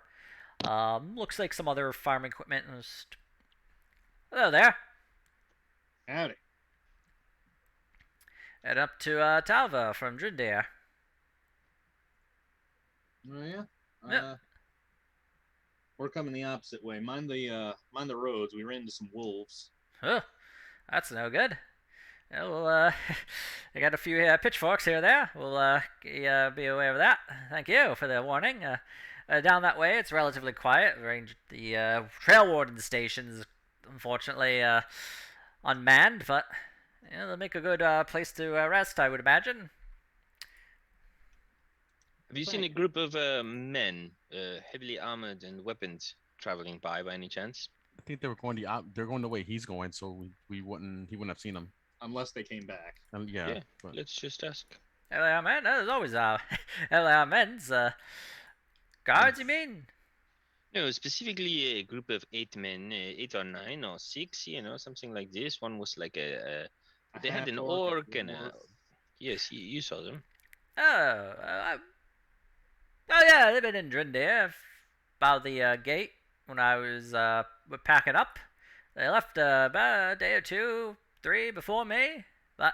Looks like some other farm equipment. And just... Hello there. Howdy. Head up to Talva from Drindir. Oh yeah. Yeah. We're coming the opposite way. Mind the roads. We ran into some wolves. Huh, that's no good. Yeah, well, I got a few pitchforks here or there. We'll be aware of that. Thank you for the warning. Down that way, it's relatively quiet. The trail warden station's unfortunately unmanned, but they'll make a good place to rest, I would imagine. Have you seen a group of men, heavily armored and weapons, traveling by any chance? I think they're going the way he's going, so he wouldn't have seen them. Unless they came back. Yeah. But... Let's just ask. Hello, man. There's always hello, men's guards. You mean? No, specifically a group of 8 men, 8 or 9 or 6, something like this. One was like they had an orc and a... Yes, you saw them. Oh yeah, they've been in Drindir by the gate when I was packing up. They left about a day or 2, 3 before me, but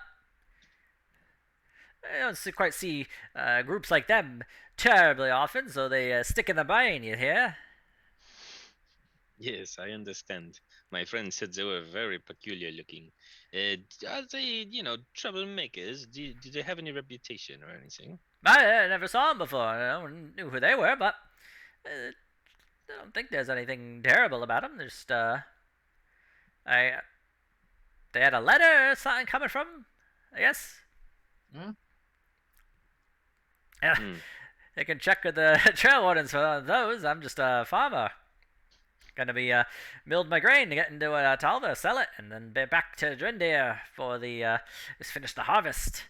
I don't quite see groups like them terribly often, so they stick in the brain, you hear? Yes, I understand. My friend said they were very peculiar looking. Are they, troublemakers? Do they have any reputation or anything? I never saw them before. I knew who they were, but I don't think there's anything terrible about them. Just, they had a letter or something coming from 'em, I guess. Huh? Yeah, they can check with the trail wardens for those. I'm just a farmer. Gonna be milled my grain to get into Talva, sell it, and then be back to Drindir for just finish the harvest.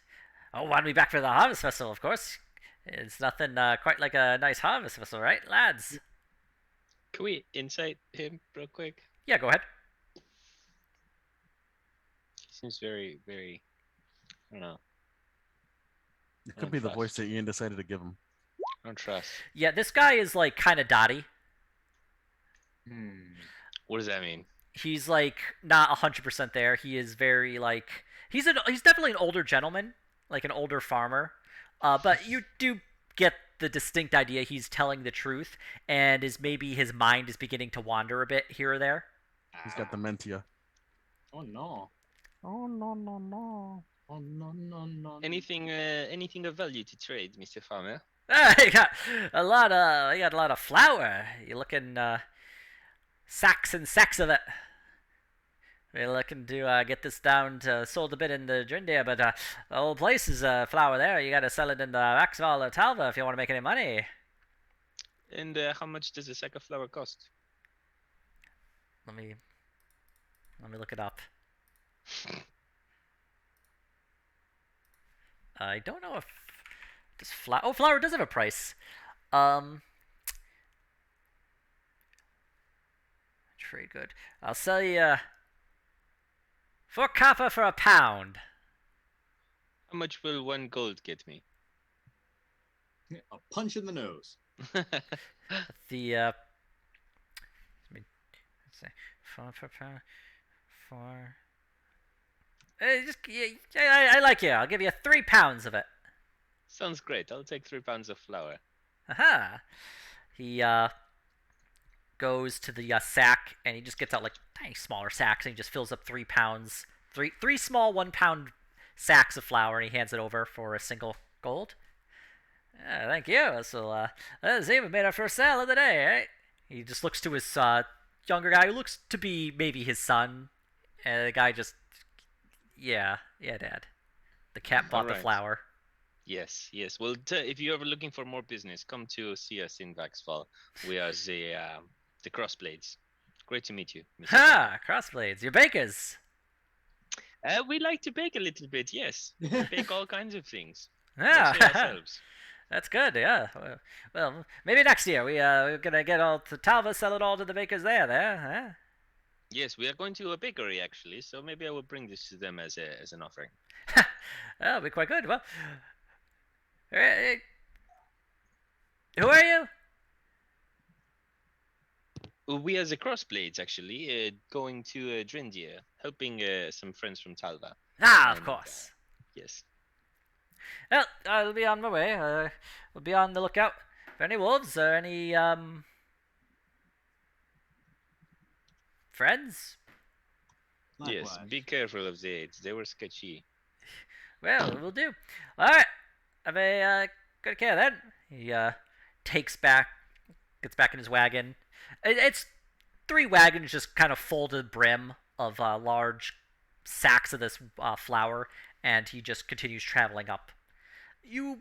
Oh, want to be back for the harvest festival, of course. It's nothing quite like a nice harvest festival, right, lads? Can we insight him real quick? Yeah, go ahead. He seems very, very, I don't know. It could be the voice that Ian decided to give him. I don't trust. Yeah, this guy is like kind of dotty. What does that mean? He's like not 100% there. He is very like he's definitely an older gentleman, like an older farmer. But you do get the distinct idea he's telling the truth, and is maybe his mind is beginning to wander a bit here or there. He's got dementia. Oh no. Oh no no no. Oh no no no. Anything of value to trade, Mr. Farmer? You got a lot of flour. You're looking sacks and sacks of it. We're looking to get this down to sold a bit in the Drindia, but the whole place is flour there. You got to sell it in the Maxwell or Talva if you want to make any money. And how much does a sack of flour cost? Let me look it up. I don't know if does flour. Oh, flour does have a price. Trade good. I'll sell you 4 copper for a pound. How much will 1 gold get me? A punch in the nose. The let me let's say 4 per pound. 4. I like you. I'll give you 3 pounds of it. Sounds great. I'll take 3 pounds of flour. Aha. He goes to the sack and he just gets out like tiny smaller sacks and he just fills up 3 pounds, three small 1 pound sacks of flour, and he hands it over for a single gold. Thank you. So let's see, we made our first sale of the day, right? He just looks to his younger guy who looks to be maybe his son, and the guy just, yeah, Dad. The cat bought the Alright. flour. Yes. Well, if you're ever looking for more business, come to see us in Vaxfall. We are the Crossblades. Great to meet you, Mr. Farmer. Ha! Crossblades, you're bakers. We like to bake a little bit, yes. We bake all kinds of things. Ah, Mostly ourselves. that's good. Yeah. Well, maybe next year we're gonna get all to Talva, sell it all to the bakers there. Huh? Yes, we are going to a bakery actually, so maybe I will bring this to them as an offering. That'll be quite good. Well, who are you? We are the Crossblades actually, going to Drindia, helping some friends from Talva. Ah, of And, course. Yes. Well, I'll be on my way. We'll be on the lookout for any wolves or any friends. Yes, Likewise. be careful of the aids. They were sketchy. Well, we'll do. All right. Have a good care then. He gets back in his wagon. It's 3 wagons just kind of full to the brim of large sacks of this flour, and he just continues traveling up. You,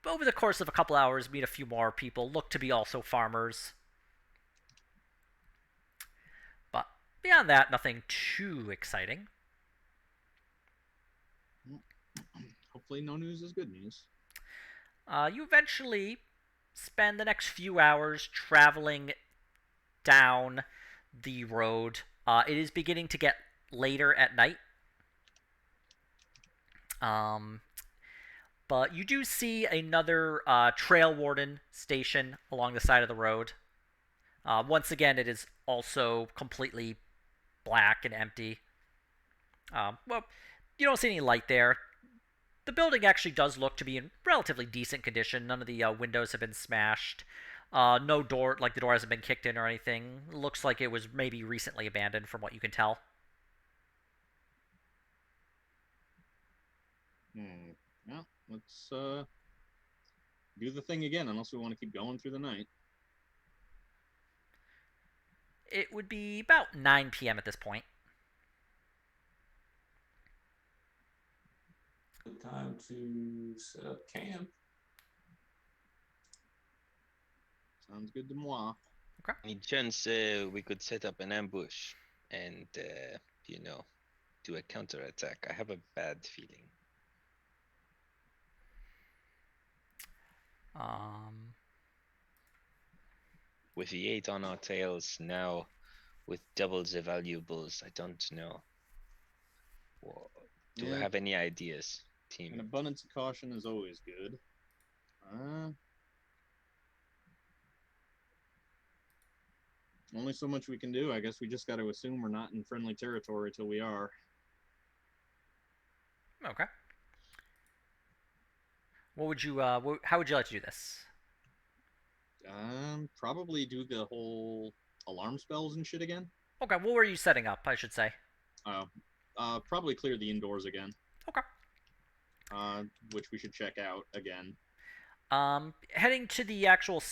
over the course of a couple hours, meet a few more people, look to be also farmers. But beyond that, nothing too exciting. Hopefully, no news is good news. You eventually spend the next few hours traveling down the road. It is beginning to get later at night. But you do see another trail warden station along the side of the road. Once again, it is also completely black and empty. Well, you don't see any light there. The building actually does look to be in relatively decent condition. None of the windows have been smashed. No door, like the door hasn't been kicked in or anything. Looks like it was maybe recently abandoned from what you can tell. Well, let's do the thing again, unless we want to keep going through the night. It would be about 9 p.m. at this point. Good time to set up camp. Sounds good to moi. Any chance we could set up an ambush and, do a counterattack? I have a bad feeling. With the 8 on our tails now, with double the valuables, I don't know. Do Yeah. I have any ideas, An team? abundance of caution is always good. Only so much we can do. I guess we just got to assume we're not in friendly territory till we are. Okay. What would you? How would you like to do this? Probably do the whole alarm spells and shit again. Okay. What were you setting up? I should say. Probably clear the indoors again. Okay. Which we should check out again. Heading to the actual.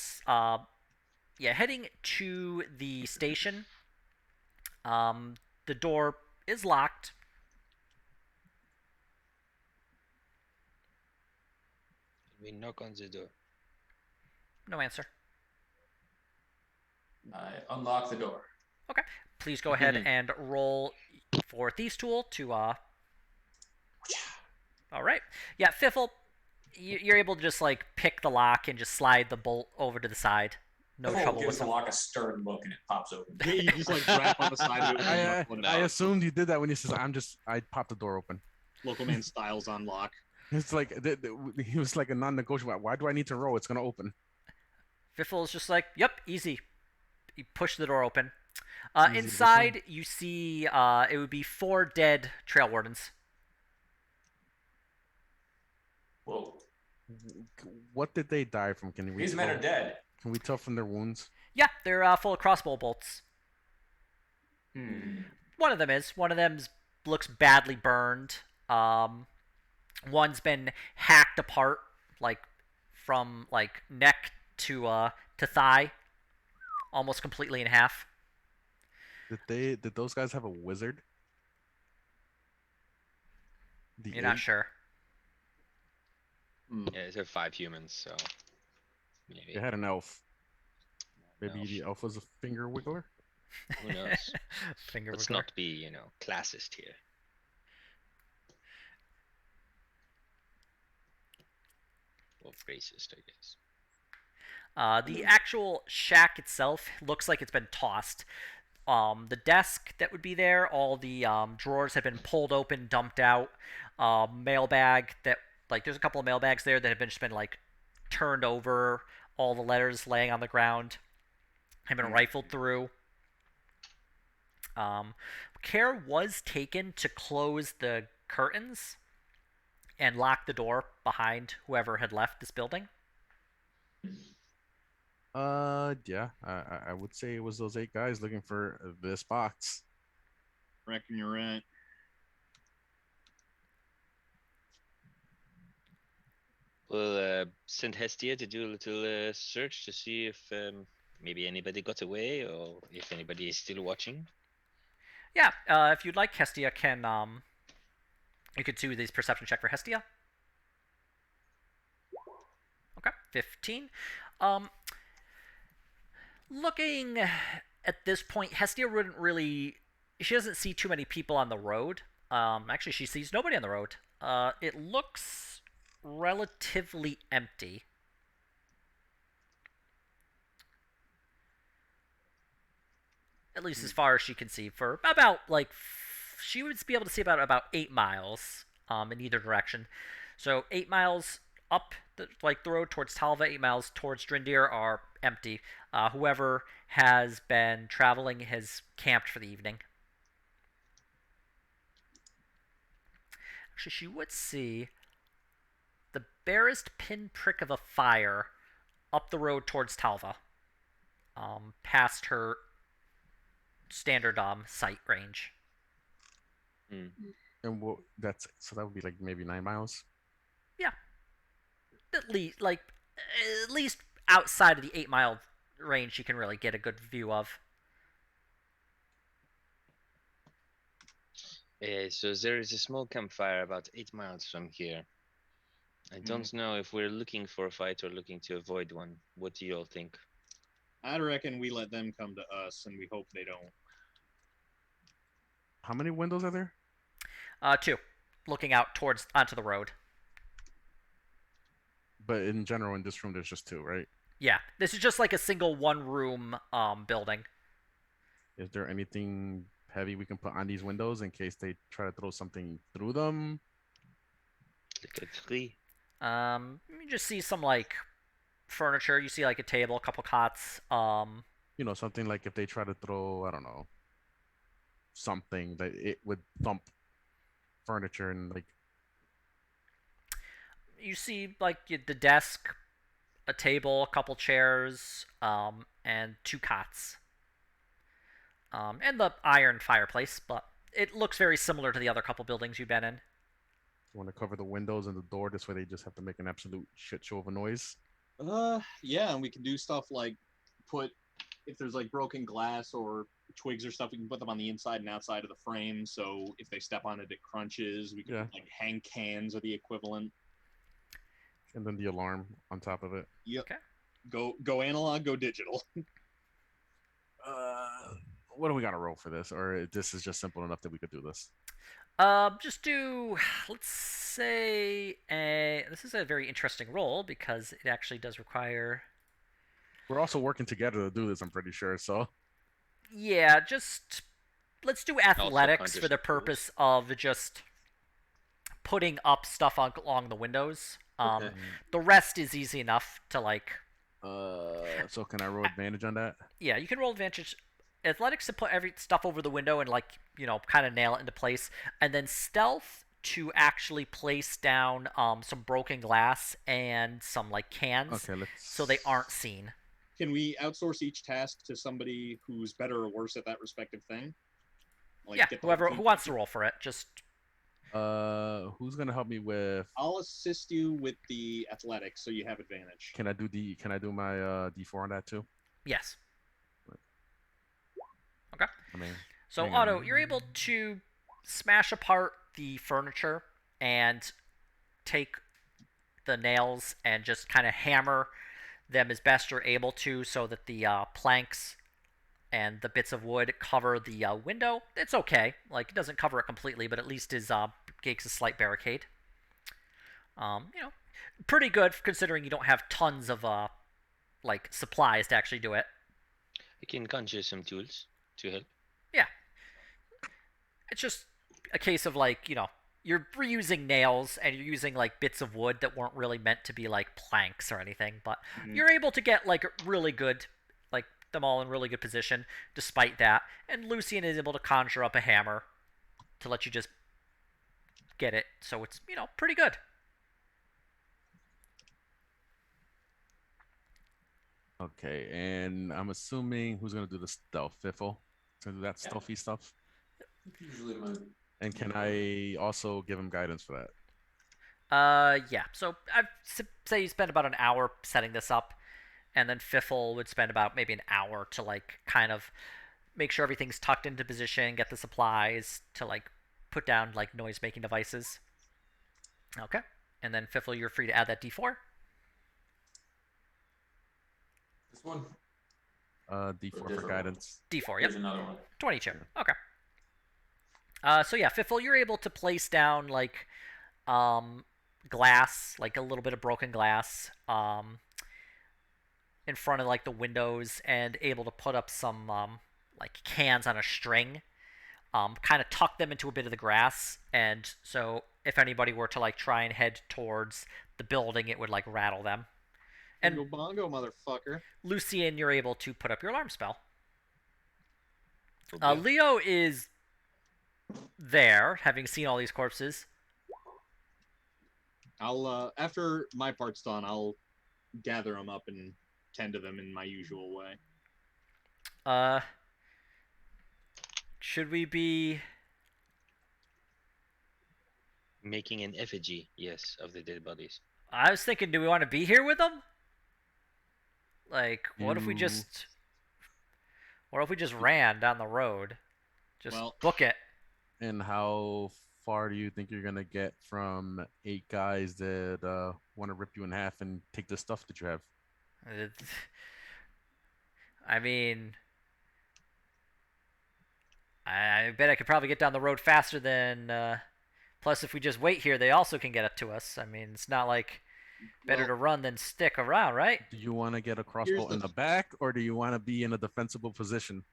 Heading to the station. The door is locked. We knock on the door. No answer. I unlock the door. Okay. Please go ahead and roll for Thieves' Tool to All right. Yeah, Fiffle, you're able to just like pick the lock and just slide the bolt over to the side. No trouble gives with the it. lock a stern look and it pops open. Yeah, you just like drop on the side of it. I assumed you did that when you says I popped the door open. Local man styles on lock. It's like he was like a non-negotiable. Why do I need to roll? It's gonna open. Fiffle is just like, yep, easy. You push the door open. Inside, you see it would be 4 dead trail wardens. Whoa. What did they die from? Can we? These men are dead. Can we tell from their wounds? Yeah, they're full of crossbow bolts. Hmm. One of them is. One of them looks badly burned. One's been hacked apart, like from like neck to thigh, almost completely in half. Did those guys have a wizard? You're not sure. Yeah, there are 5 humans, so maybe. They had an elf. Maybe Elf. the elf was a finger wiggler. Who knows? Finger Let's wiggler. not be, classist here. Or racist, I guess. The actual shack itself looks like it's been tossed. The desk that would be there, all the drawers have been pulled open, dumped out. Mailbag that, like, there's a couple of mailbags there that have just been like turned over. All the letters laying on the ground have been rifled through. Care was taken to close the curtains and lock the door behind whoever had left this building. Yeah, I would say it was those 8 guys looking for this box. Reckon you're right. We'll send Hestia to do a little search to see if maybe anybody got away or if anybody is still watching. Yeah, if you'd like, Hestia can. You could do this perception check for Hestia. Okay, 15. Looking at this point, Hestia wouldn't really. She doesn't see too many people on the road. Actually, she sees nobody on the road. It looks relatively empty. At least as far as she can see, for about like she would be able to see about 8 miles in either direction. So 8 miles up the road towards Talva, 8 miles towards Drindir are empty. Whoever has been traveling has camped for the evening. Actually, she would see the barest pinprick of a fire up the road towards Talva, past her standard sight range. And so that would be like maybe 9 miles. Yeah, at least outside of the 8 mile range, you can really get a good view of. So there is a small campfire about 8 miles from here. I don't know if we're looking for a fight or looking to avoid one. What do you all think? I'd reckon we let them come to us, and we hope they don't. How many windows are there? 2, looking out onto the road. But in general, in this room, there's just 2, right? Yeah, this is just like a single one-room building. Is there anything heavy we can put on these windows in case they try to throw something through them? Look at 3. You just see some like furniture. You see like a table, a couple cots. something like if they try to throw, I don't know, something that it would thump furniture and like. You see like the desk, a table, a couple chairs, and two cots, and the iron fireplace. But it looks very similar to the other couple buildings you've been in. You want to cover the windows and the door. This way, they just have to make an absolute shit show of a noise. Yeah, and we can do stuff like put if there's like broken glass or twigs or stuff, we can put them on the inside and outside of the frame. So if they step on it, it crunches. We can Yeah. like hang cans or the equivalent. And then the alarm on top of it. Yep. Okay. Go analog, go digital. What do we got to roll for this? Or this is just simple enough that we could do this? Just do, let's say, this is a very interesting role because it actually does require. We're also working together to do this, I'm pretty sure. So, Yeah, just let's do athletics for the Hunter's purpose of just putting up stuff along the windows. Okay. The rest is easy enough to like. so can I roll advantage on that? Yeah, you can roll advantage. Athletics to put every stuff over the window and like kind of nail it into place, and then stealth to actually place down some broken glass and some like cans, Okay, let's. so they aren't seen. Can we outsource each task to somebody who's better or worse at that respective thing? Like Yeah, get the whole who team- wants to roll for it, just Who's gonna help me with? I'll assist you with the athletics, so you have advantage. Can I do my D4 on that too? yes. Okay. I mean, So hang on. Otto, you're able to smash apart the furniture and take the nails and just kind of hammer them as best you're able to, so that the planks and the bits of wood cover the window. It's okay. Like, it doesn't cover it completely, but at least is makes a slight barricade. Pretty good considering you don't have tons of like supplies to actually do it. I can conjure some tools to help. Yeah. It's just a case of like, you're reusing nails and you're using like bits of wood that weren't really meant to be like planks or anything, but you're able to get like really good, like them all in really good position despite that. And Lucian is able to conjure up a hammer to let you just get it. So it's, pretty good. Okay, and I'm assuming who's gonna do the stealth? Fiffle to do that stealthy stuff. Usually my And can I also give him guidance for that? Yeah. So I'd say you spend about an hour setting this up, and then Fiffle would spend about maybe an hour to like kind of make sure everything's tucked into position, get the supplies to like put down like noise making devices. Okay. And then Fiffle, you're free to add that D4. this one. D4 for different guidance. D4, Here's yep. another one. 22. Okay. So yeah, Fiffle, you're able to place down like glass, like a little bit of broken glass, in front of like the windows, and able to put up some like cans on a string, kind of tuck them into a bit of the grass, and so if anybody were to like try and head towards the building, it would like rattle them. And Bingo bongo, motherfucker. Lucian, you're able to put up your alarm spell. Okay. Leo is there, having seen all these corpses. I'll after my part's done, I'll gather them up and tend to them in my usual way. Should we be? Making an effigy, yes, of the dead bodies. I was thinking, do we want to be here with them? Like, what if we You- just? What if we just ran down the road? Just Well- book it. And how far do you think you're gonna get from 8 guys that want to rip you in half and take the stuff that you have? I mean, I bet I could probably get down the road faster than. Plus, if we just wait here, they also can get up to us. I mean, it's not like better Well, to run than stick around, right? Do you want to get a crossbow the in the back, or do you want to be in a defensible position?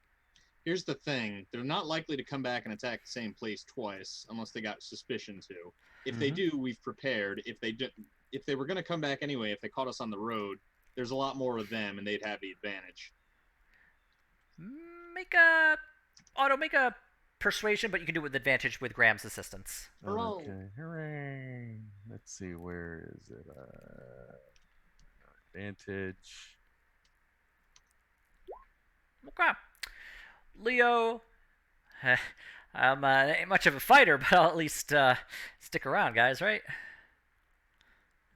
Here's the thing: they're not likely to come back and attack the same place twice unless they got suspicion to. If they do, we've prepared. If they were going to come back anyway, if they caught us on the road, there's a lot more of them, and they'd have the advantage. Make a persuasion, but you can do it with advantage with Graham's assistance. Hurrah. Okay, hooray! Let's see, where is it? Advantage. Okay. Leo, I'm ain't much of a fighter, but I'll at least stick around, guys, right?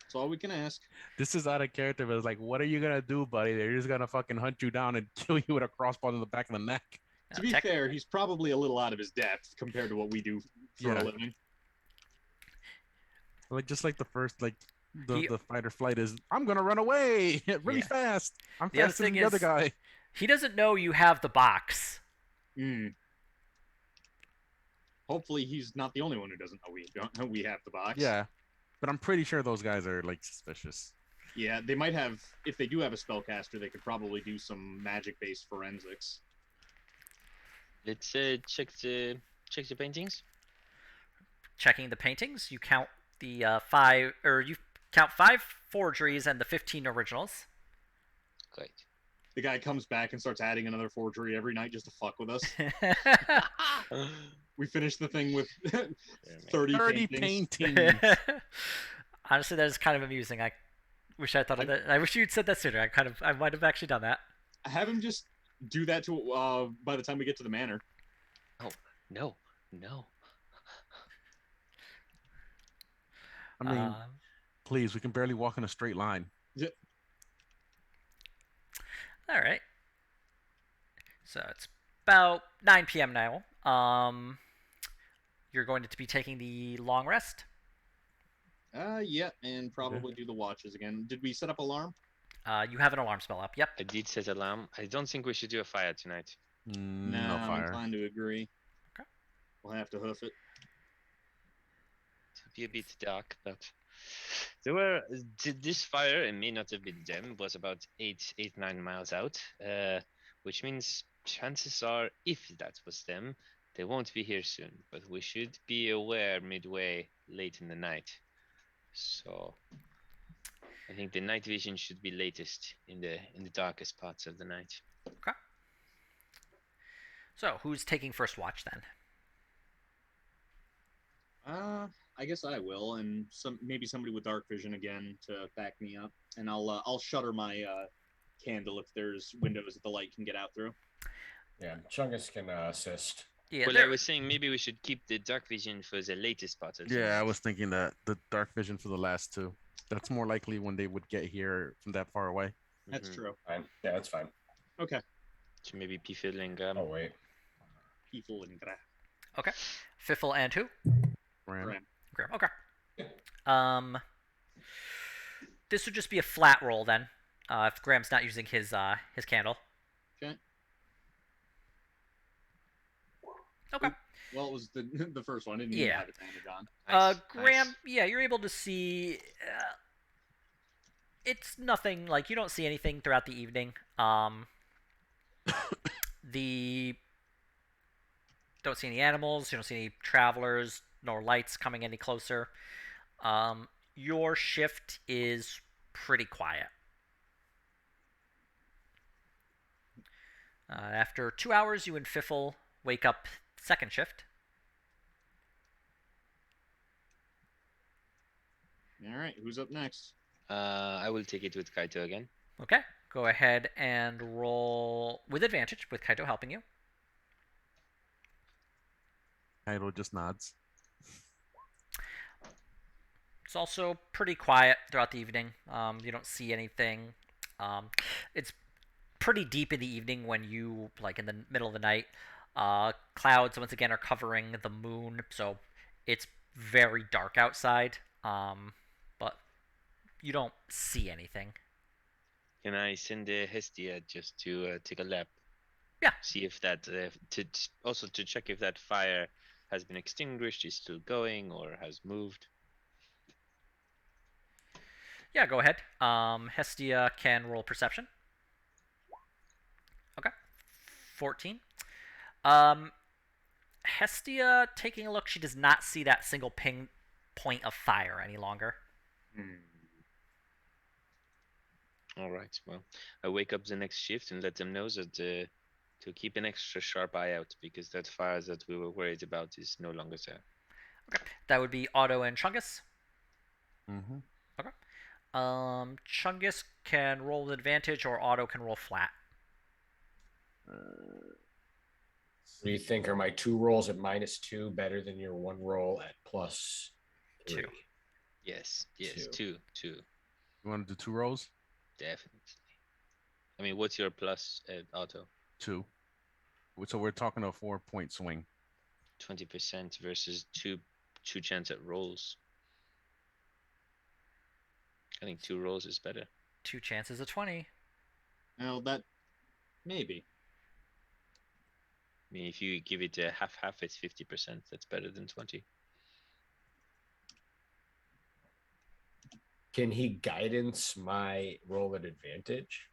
That's all we can ask. This is out of character, but it's like, what are you gonna do, buddy? They're just gonna fucking hunt you down and kill you with a crossbow in the back of the neck. To be fair, he's probably a little out of his depth compared to what we do for Yeah. a living. Like just like the first, like the He- fight or flight is, I'm gonna run away really Yeah. fast. I'm The other faster than thing the other is- guy. He doesn't know you have the box. Hopefully, he's not the only one who doesn't know we don't know we have the box. Yeah, but I'm pretty sure those guys are like suspicious. Yeah, they might have. If they do have a spellcaster, they could probably do some magic-based forensics. Let's check the paintings. Checking the paintings, you count the you count 5 forgeries and the 15 originals. Great. The guy comes back and starts adding another forgery every night just to fuck with us. We finished the thing with 30 paintings. paintings. Honestly, that is kind of amusing. I wish I thought of that. I wish you'd said that sooner. I might have actually done that. Have him just do that to by the time we get to the manor. No. I mean, please, we can barely walk in a straight line. All right. So it's about 9 p.m. now. You're going to be taking the long rest. Yeah, and probably do the watches again. Did we set up alarm? You have an alarm spell up. Yep. I did set alarm. I don't think we should do a fire tonight. No I'm fire. inclined to agree. Okay. We'll have to hoof it. It'll be a bit dark, but this fire, it may not have been them, was about 9 miles out, which means chances are, if that was them, they won't be here soon. But we should be aware midway late in the night. So I think the night vision should be latest in the darkest parts of the night. Okay. So who's taking first watch then? I guess I will, and maybe somebody with dark vision again to back me up, and I'll shutter my candle if there's windows that the light can get out through. Yeah, Chungus can assist. Yeah. Well, I was saying maybe we should keep the dark vision for the latest part of the Yeah, night. I was thinking that the dark vision for the last two. That's more likely when they would get here from that far away. That's true. Fine. Yeah, that's fine. Okay. So maybe Piffle and Oh wait. People and Gra. Okay. Fiffle and who? Ram. Graham. Graham. Okay. This would just be a flat roll then. If Graham's not using his candle. Okay. Okay. Well, it was the first one. I didn't even Yeah. have advantage on. Nice, Graham, nice. yeah, you're able to see. It's nothing like you don't see anything throughout the evening. The don't see any animals. You don't see any travelers nor lights coming any closer. Your shift is pretty quiet. After 2 hours, you and Fiffle wake up second shift. All right, who's up next? I will take it with Kaito again. Okay, go ahead and roll with advantage with Kaito helping you. Kaito just nods. It's also pretty quiet throughout the evening. You don't see anything. It's pretty deep in the evening when you, like in the middle of the night, clouds once again are covering the moon, so it's very dark outside. But you don't see anything. Can I send Hestia just to take a lap? Yeah. See if that also to check if that fire has been extinguished, is still going, or has moved. Yeah, go ahead. Hestia can roll perception. Okay. 14. Hestia, taking a look, she does not see that single ping point of fire any longer. All right. Well, I wake up the next shift and let them know that to keep an extra sharp eye out because that fire that we were worried about is no longer there. Okay. That would be Otto and Chungus. Mm-hmm. Okay. Chungus can roll with advantage, or Otto can roll flat. Do you think are my 2 rolls at -2 better than your 1 roll at +3? 2. Yes, Two. two, You want to do 2 rolls? definitely. I mean, what's your plus at auto? 2. So we're talking a 4-point swing. 20% versus two chance at rolls. I think 2 rolls is better. 2 chances of 20. Now that maybe. I mean, if you give it a half, it's 50%. That's better than 20. Can he guidance my roll at advantage?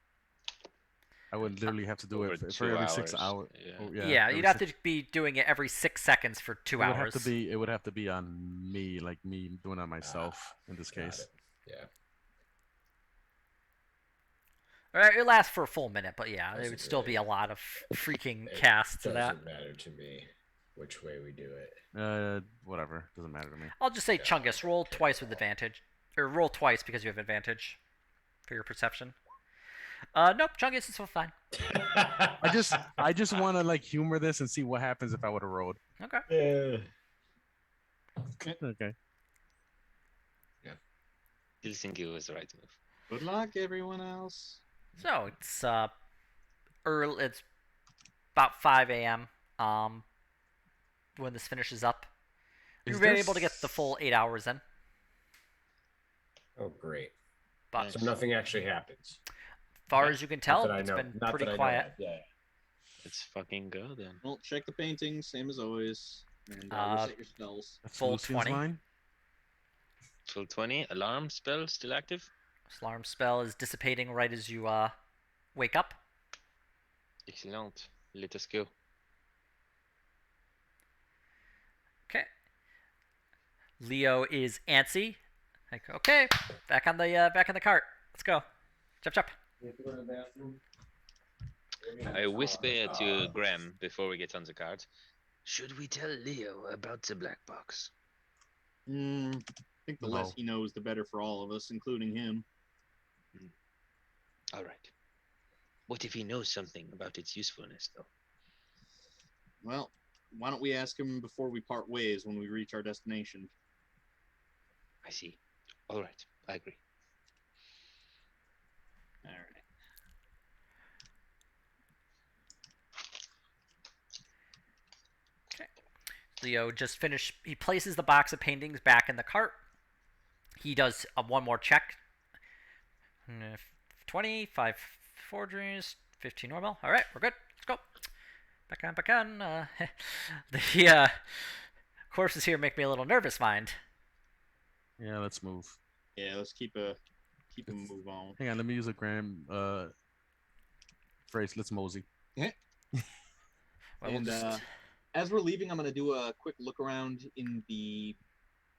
I would literally have to do Over it for 2 every 6 hours. hours. Yeah. Oh, Yeah, every you'd have 6 to be doing it every 6 seconds for 2 It hours. would have to be on me, like me doing it myself in this Got case. it. Yeah. All right, it lasts for a full minute, but yeah, it Doesn't would still be a really- lot of freaking It casts of that. doesn't matter to me which way we do it. Whatever, doesn't matter to me. I'll just say Yeah, Chungus, roll okay, twice with cool. advantage. Or roll twice because you have advantage for your perception. Nope, Chungus is still fine. I just want to like humor this and see what happens if I would have rolled. Okay. Okay. Still think it was the right move. Good luck, everyone else. So it's early. It's about 5 a.m. When this finishes up, Is you've there been able to get the full 8 hours in. Oh, great. But Nice. So nothing actually happens. as far as you can Not tell, that I it's know. been Not pretty that I know quiet. of. Yeah. Let's fucking go then. Well, check the paintings, same as always, and reset your spells. That's Full Lucian's 20. line? Full 20. Alarm spell still active? Alarm spell is dissipating right as you wake up. Excellent. Let us go. Okay. Leo is antsy. Like, okay, back on the cart. Let's go. Chop chop. I whisper to Graham before we get on the cart. Should we tell Leo about the black box? I think the less No. he knows, the better for all of us, including him. All right. What if he knows something about its usefulness, though? Well, why don't we ask him before we part ways when we reach our destination? I see. All right. I agree. All right. Leo just finished. He places the box of paintings back in the cart. He does one more check. 20, 5 forgeries, 15 normal. All right, we're good. Let's go. Back on. The corpses here make me a little nervous, mind. Yeah, let's move. Yeah, let's keep a move on. Hang on, let me use a Graham phrase. Let's mosey. Well, we'll And just- as we're leaving, I'm gonna do a quick look around in the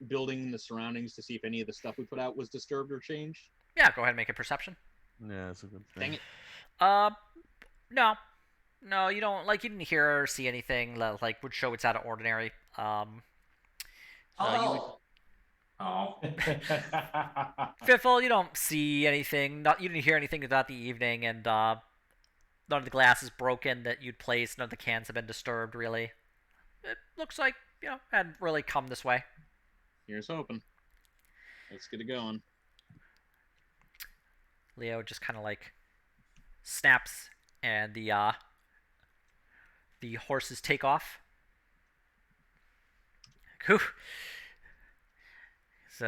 building, the surroundings, to see if any of the stuff we put out was disturbed or changed. yeah, go ahead and make a perception. Yeah, that's a good thing. Dang it! No, you don't. Like, you didn't hear or see anything that, like, would show it's out of ordinary. So you would, Oh. Fiffle, you don't see anything. You didn't hear anything throughout the evening, and none of the glass is broken that you'd placed. None of the cans have been disturbed, really. It looks like, hadn't really come this way. Here's hoping. Let's get it going. Leo just kind of like snaps, and the horses take off. Whew. It's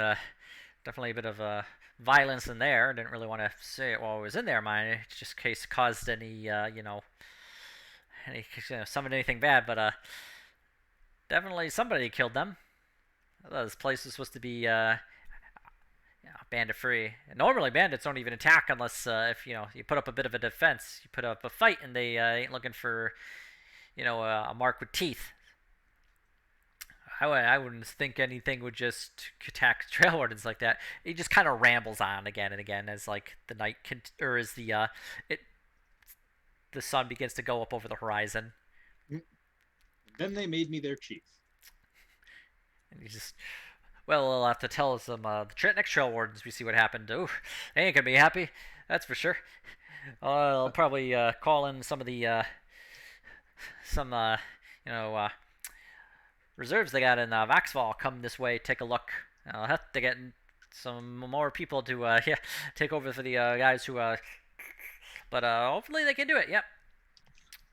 definitely a bit of violence in there. Didn't really want to say it while I was in there, mind. Just in case it caused any, summoned anything bad. But definitely somebody killed them. I thought this place was supposed to be bandit free. Normally bandits don't even attack unless if you put up a bit of a defense. You put up a fight, and they ain't looking for a mark with teeth. I wouldn't think anything would just attack trail wardens like that. He just kind of rambles on again and again as like the night the sun begins to go up over the horizon. Then they made me their chief. And you just, well, we'll have to tell some next trail wardens we see what happened. Ooh, they ain't gonna be happy, that's for sure. I'll probably call in some of the some you know reserves they got in Vaxval. Come this way, take a look. I'll have to get some more people to yeah, take over for the guys who but hopefully they can do it. Yep.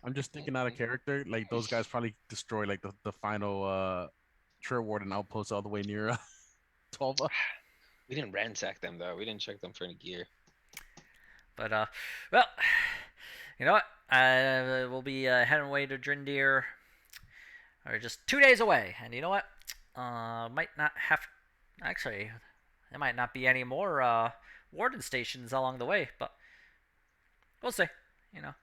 I'm just thinking out of character. Like those guys probably destroy like the final trail warden outpost all the way near Tolva. We didn't ransack them though. We didn't check them for any gear. But well, you know what? We'll be heading away to Drindir. Or just 2 days away, and you know what? Might not have. Actually, there might not be any more warden stations along the way, but we'll see. You know,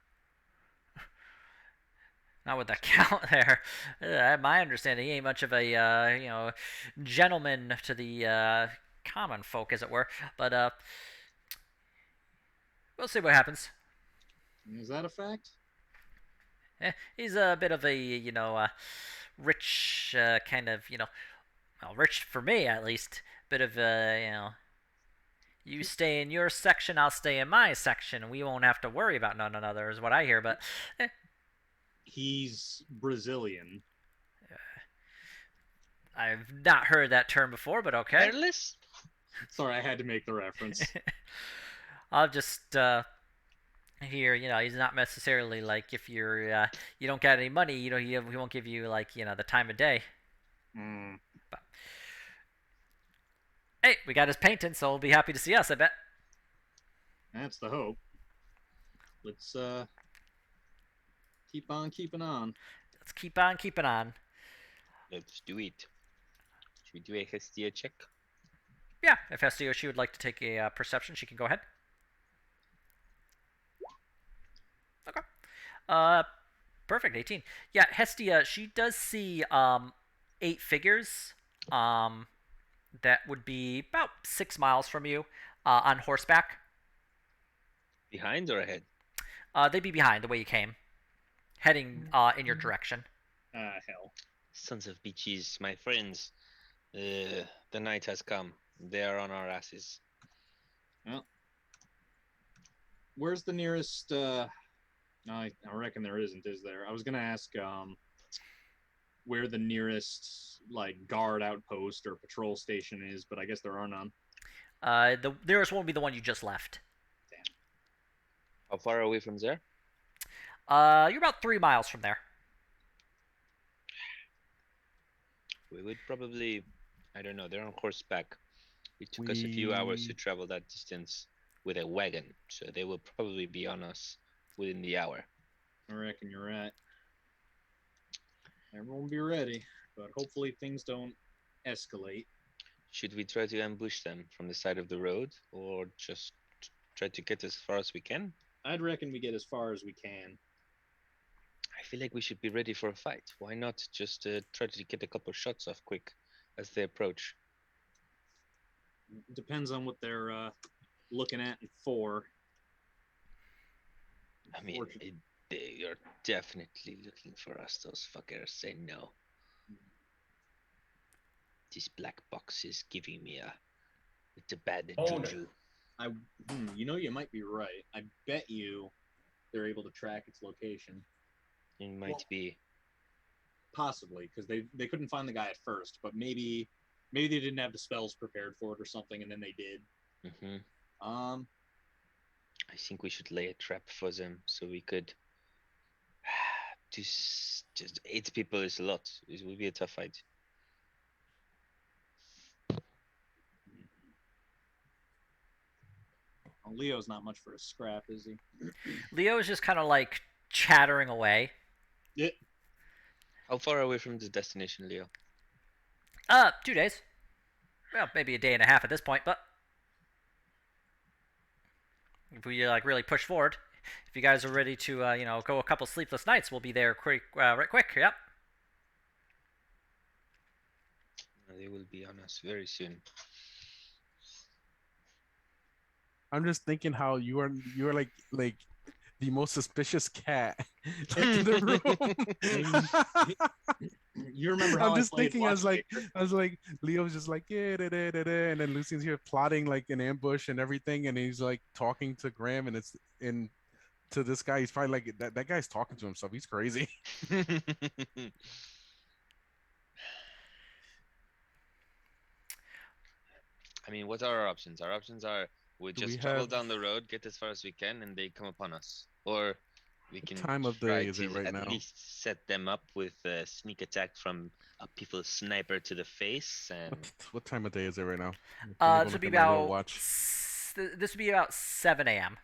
not with the count there. My understanding, he ain't much of a gentleman to the common folk, as it were. But we'll see what happens. Is that a fact? He's a bit of a rich kind of well, rich for me at least. Bit of you stay in your section, I'll stay in my section. We won't have to worry about none another, is what I hear. But He's Brazilian. I've not heard that term before, but okay. Careless? Sorry, I had to make the reference. I'll just here, he's not necessarily like if you're you don't got any money, he won't give you like the time of day. But hey, we got his painting, so he'll be happy to see us, I bet. That's the hope. Let's keep on keeping on. Let's keep on keeping on. Let's do it. Should we do a Hestia check? Yeah, if Hestia she would like to take a perception, she can go ahead. Okay. Perfect, 18. Yeah, Hestia, she does see 8 figures that would be about 6 miles from you on horseback. Behind or ahead? They'd be behind the way you came, heading in your direction. Hell. Sons of bitches, my friends. The night has come. They are on our asses. Well, where's the nearest I reckon there isn't, is there? I was gonna ask where the nearest like guard outpost or patrol station is, but I guess there are none. The nearest one would be the one you just left. Damn. How far are we from there? You're about 3 miles from there. We would probably, I don't know, they're on horseback. It took us a few hours to travel that distance with a wagon, so they will probably be on us within the hour. I reckon you're right. Everyone be ready, but hopefully things don't escalate. Should we try to ambush them from the side of the road, or just try to get as far as we can? I'd reckon we get as far as we can. I feel like we should be ready for a fight. Why not just try to get a couple shots off quick as they approach? Depends on what they're looking at and for. I mean, they are definitely looking for us. Those fuckers say no. This black box is giving me it's a bad juju. You might be right. I bet you they're able to track its location. It might be. Possibly, because they couldn't find the guy at first, but maybe they didn't have the spells prepared for it or something, and then they did. Mm-hmm. I think we should lay a trap for them so we could. Just 8 people is a lot. It will be a tough fight. Well, Leo's not much for a scrap, is he? Leo is just kind of like chattering away. Yeah. How far away from the destination, Leo? 2 days. Well, maybe a day and a half at this point, but if we like really push forward, if you guys are ready to go a couple sleepless nights, we'll be there quick, right quick. Yep. They will be on us very soon. I'm just thinking how you are like the most suspicious cat like in the room. You remember how I'm I just played thinking as like Watchmaker? I was like Leo's just like yeah, da, da, da, da, and then Lucian's here plotting like an ambush and everything, and he's like talking to Graham, and it's in to this guy. He's probably like that guy's talking to himself. He's crazy. I mean, what are our options? Our options are we Do we just travel have down the road, get as far as we can, and they come upon us. Or we what can time of try day is it to right at now? least set them up with a sneak attack from a people's sniper to the face. And What time of day is it right now? Let me go This would look be at my little about watch. this would be about 7 a.m.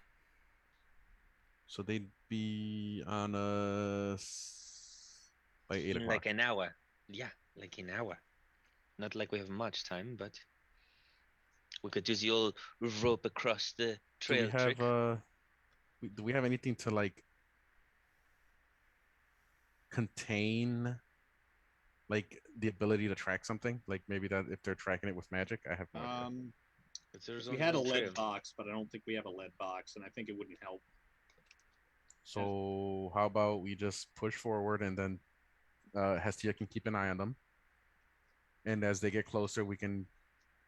So they'd be on by 8 in o'clock. like an hour. Yeah, like an hour. Not like we have much time, but we could do the old rope across the Do trail we have trick. do we have anything to like contain like the ability to track something? Like maybe that if they're tracking it with magic, I have no idea. If there's We only had a one lead trail. box, but I don't think we have a lead box, and I think it wouldn't help. So how about we just push forward and then Hestia can keep an eye on them, and as they get closer, we can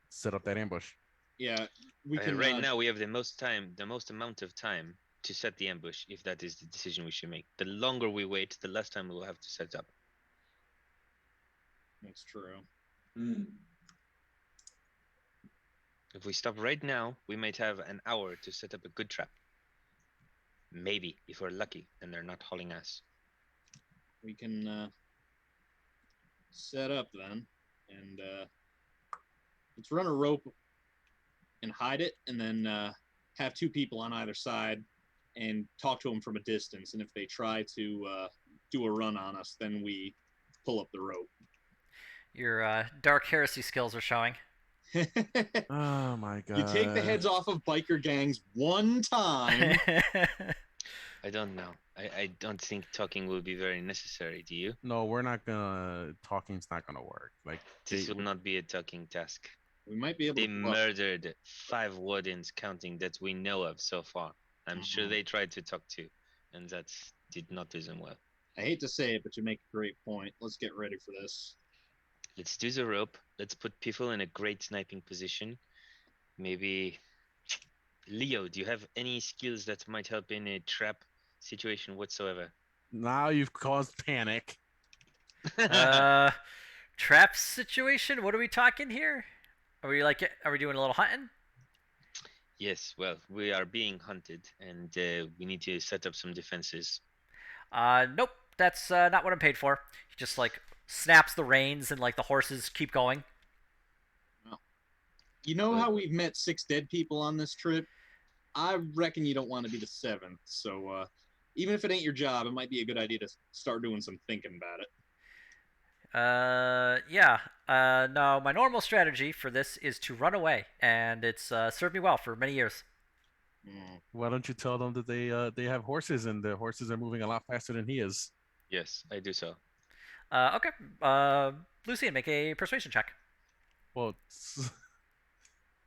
set up that ambush. Yeah, we can. Right now, we have the most amount of time to set the ambush. If that is the decision we should make, the longer we wait, the less time we will have to set up. That's true. If we stop right now, we might have an hour to set up a good trap. Maybe, if we're lucky, and they're not hauling ass. We can set up then, and let's run a rope and hide it, and then have two people on either side and talk to them from a distance. And if they try to do a run on us, then we pull up the rope. Your dark heresy skills are showing. Oh my god! You take the heads off of biker gangs one time. I don't know. I don't think talking will be very necessary. Do you? No, we're not gonna. Talking's not gonna work. Like this will not be a talking task. We might be able they to murdered 5 wardens, counting that we know of so far. I'm sure they tried to talk to, and that did not do them well. I hate to say it, but you make a great point. Let's get ready for this. Let's do the rope. Let's put people in a great sniping position. Maybe Leo, do you have any skills that might help in a trap situation whatsoever? Now you've caused panic. Trap situation? What are we talking here? Are we doing a little hunting? Yes, well, we are being hunted, and we need to set up some defenses. Nope, that's not what I'm paid for. He just like snaps the reins and like the horses keep going. Well, you know how we've met 6 dead people on this trip? I reckon you don't want to be the 7th, so even if it ain't your job, it might be a good idea to start doing some thinking about it. Yeah. No, my normal strategy for this is to run away, and it's served me well for many years. Why don't you tell them that they have horses and the horses are moving a lot faster than he is? Yes, I do so. Okay. Lucian, make a persuasion check. Well,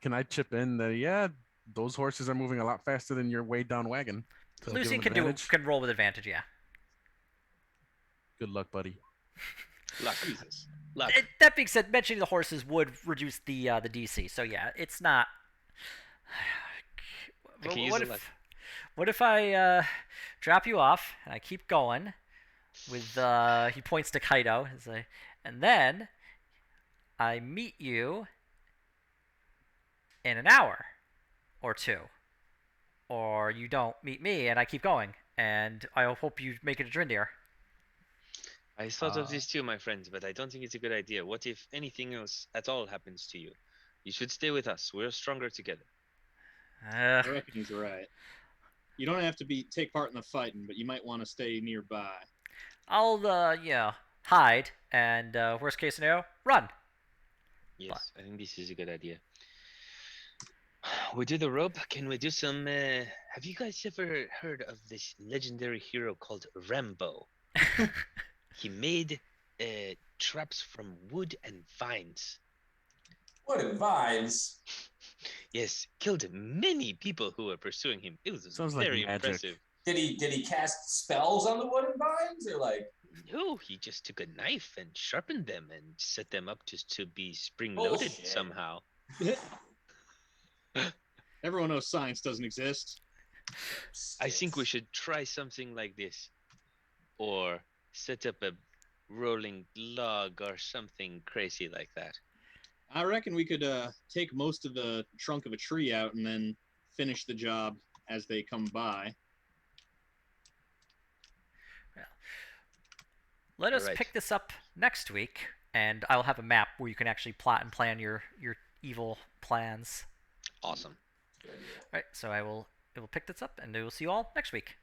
can I chip in that? Yeah, those horses are moving a lot faster than your weighed down wagon. So Lucian can roll with advantage. Yeah. Good luck, buddy. Luck. Jesus. Luck. That being said, mentioning the horses would reduce the DC. So yeah, it's not. What if I drop you off and I keep going with he points to Kaido and then I meet you in an hour or 2, or you don't meet me and I keep going, and I hope you make it to Drindir. I thought of this too, my friends, but I don't think it's a good idea. What if anything else at all happens to you? You should stay with us. We're stronger together. I reckon he's right. You don't have to take part in the fighting, but you might want to stay nearby. I'll hide, and worst case scenario, run. Yes, I think this is a good idea. We do the rope. Can we do some? Have you guys ever heard of this legendary hero called Rambo? He made traps from wood and vines. Wood and vines? Yes, killed many people who were pursuing him. It was Sounds very like magic. impressive. Did he cast spells on the wooden vines or like? No, he just took a knife and sharpened them and set them up to be spring-loaded Bullshit. somehow. Everyone knows science doesn't exist. I think we should try something like this. Or set up a rolling log or something crazy like that. I reckon we could take most of the trunk of a tree out and then finish the job as they come by. Let us Alright. pick this up next week, and I'll have a map where you can actually plot and plan your evil plans. Awesome. All right, so I will pick this up, and we will see you all next week.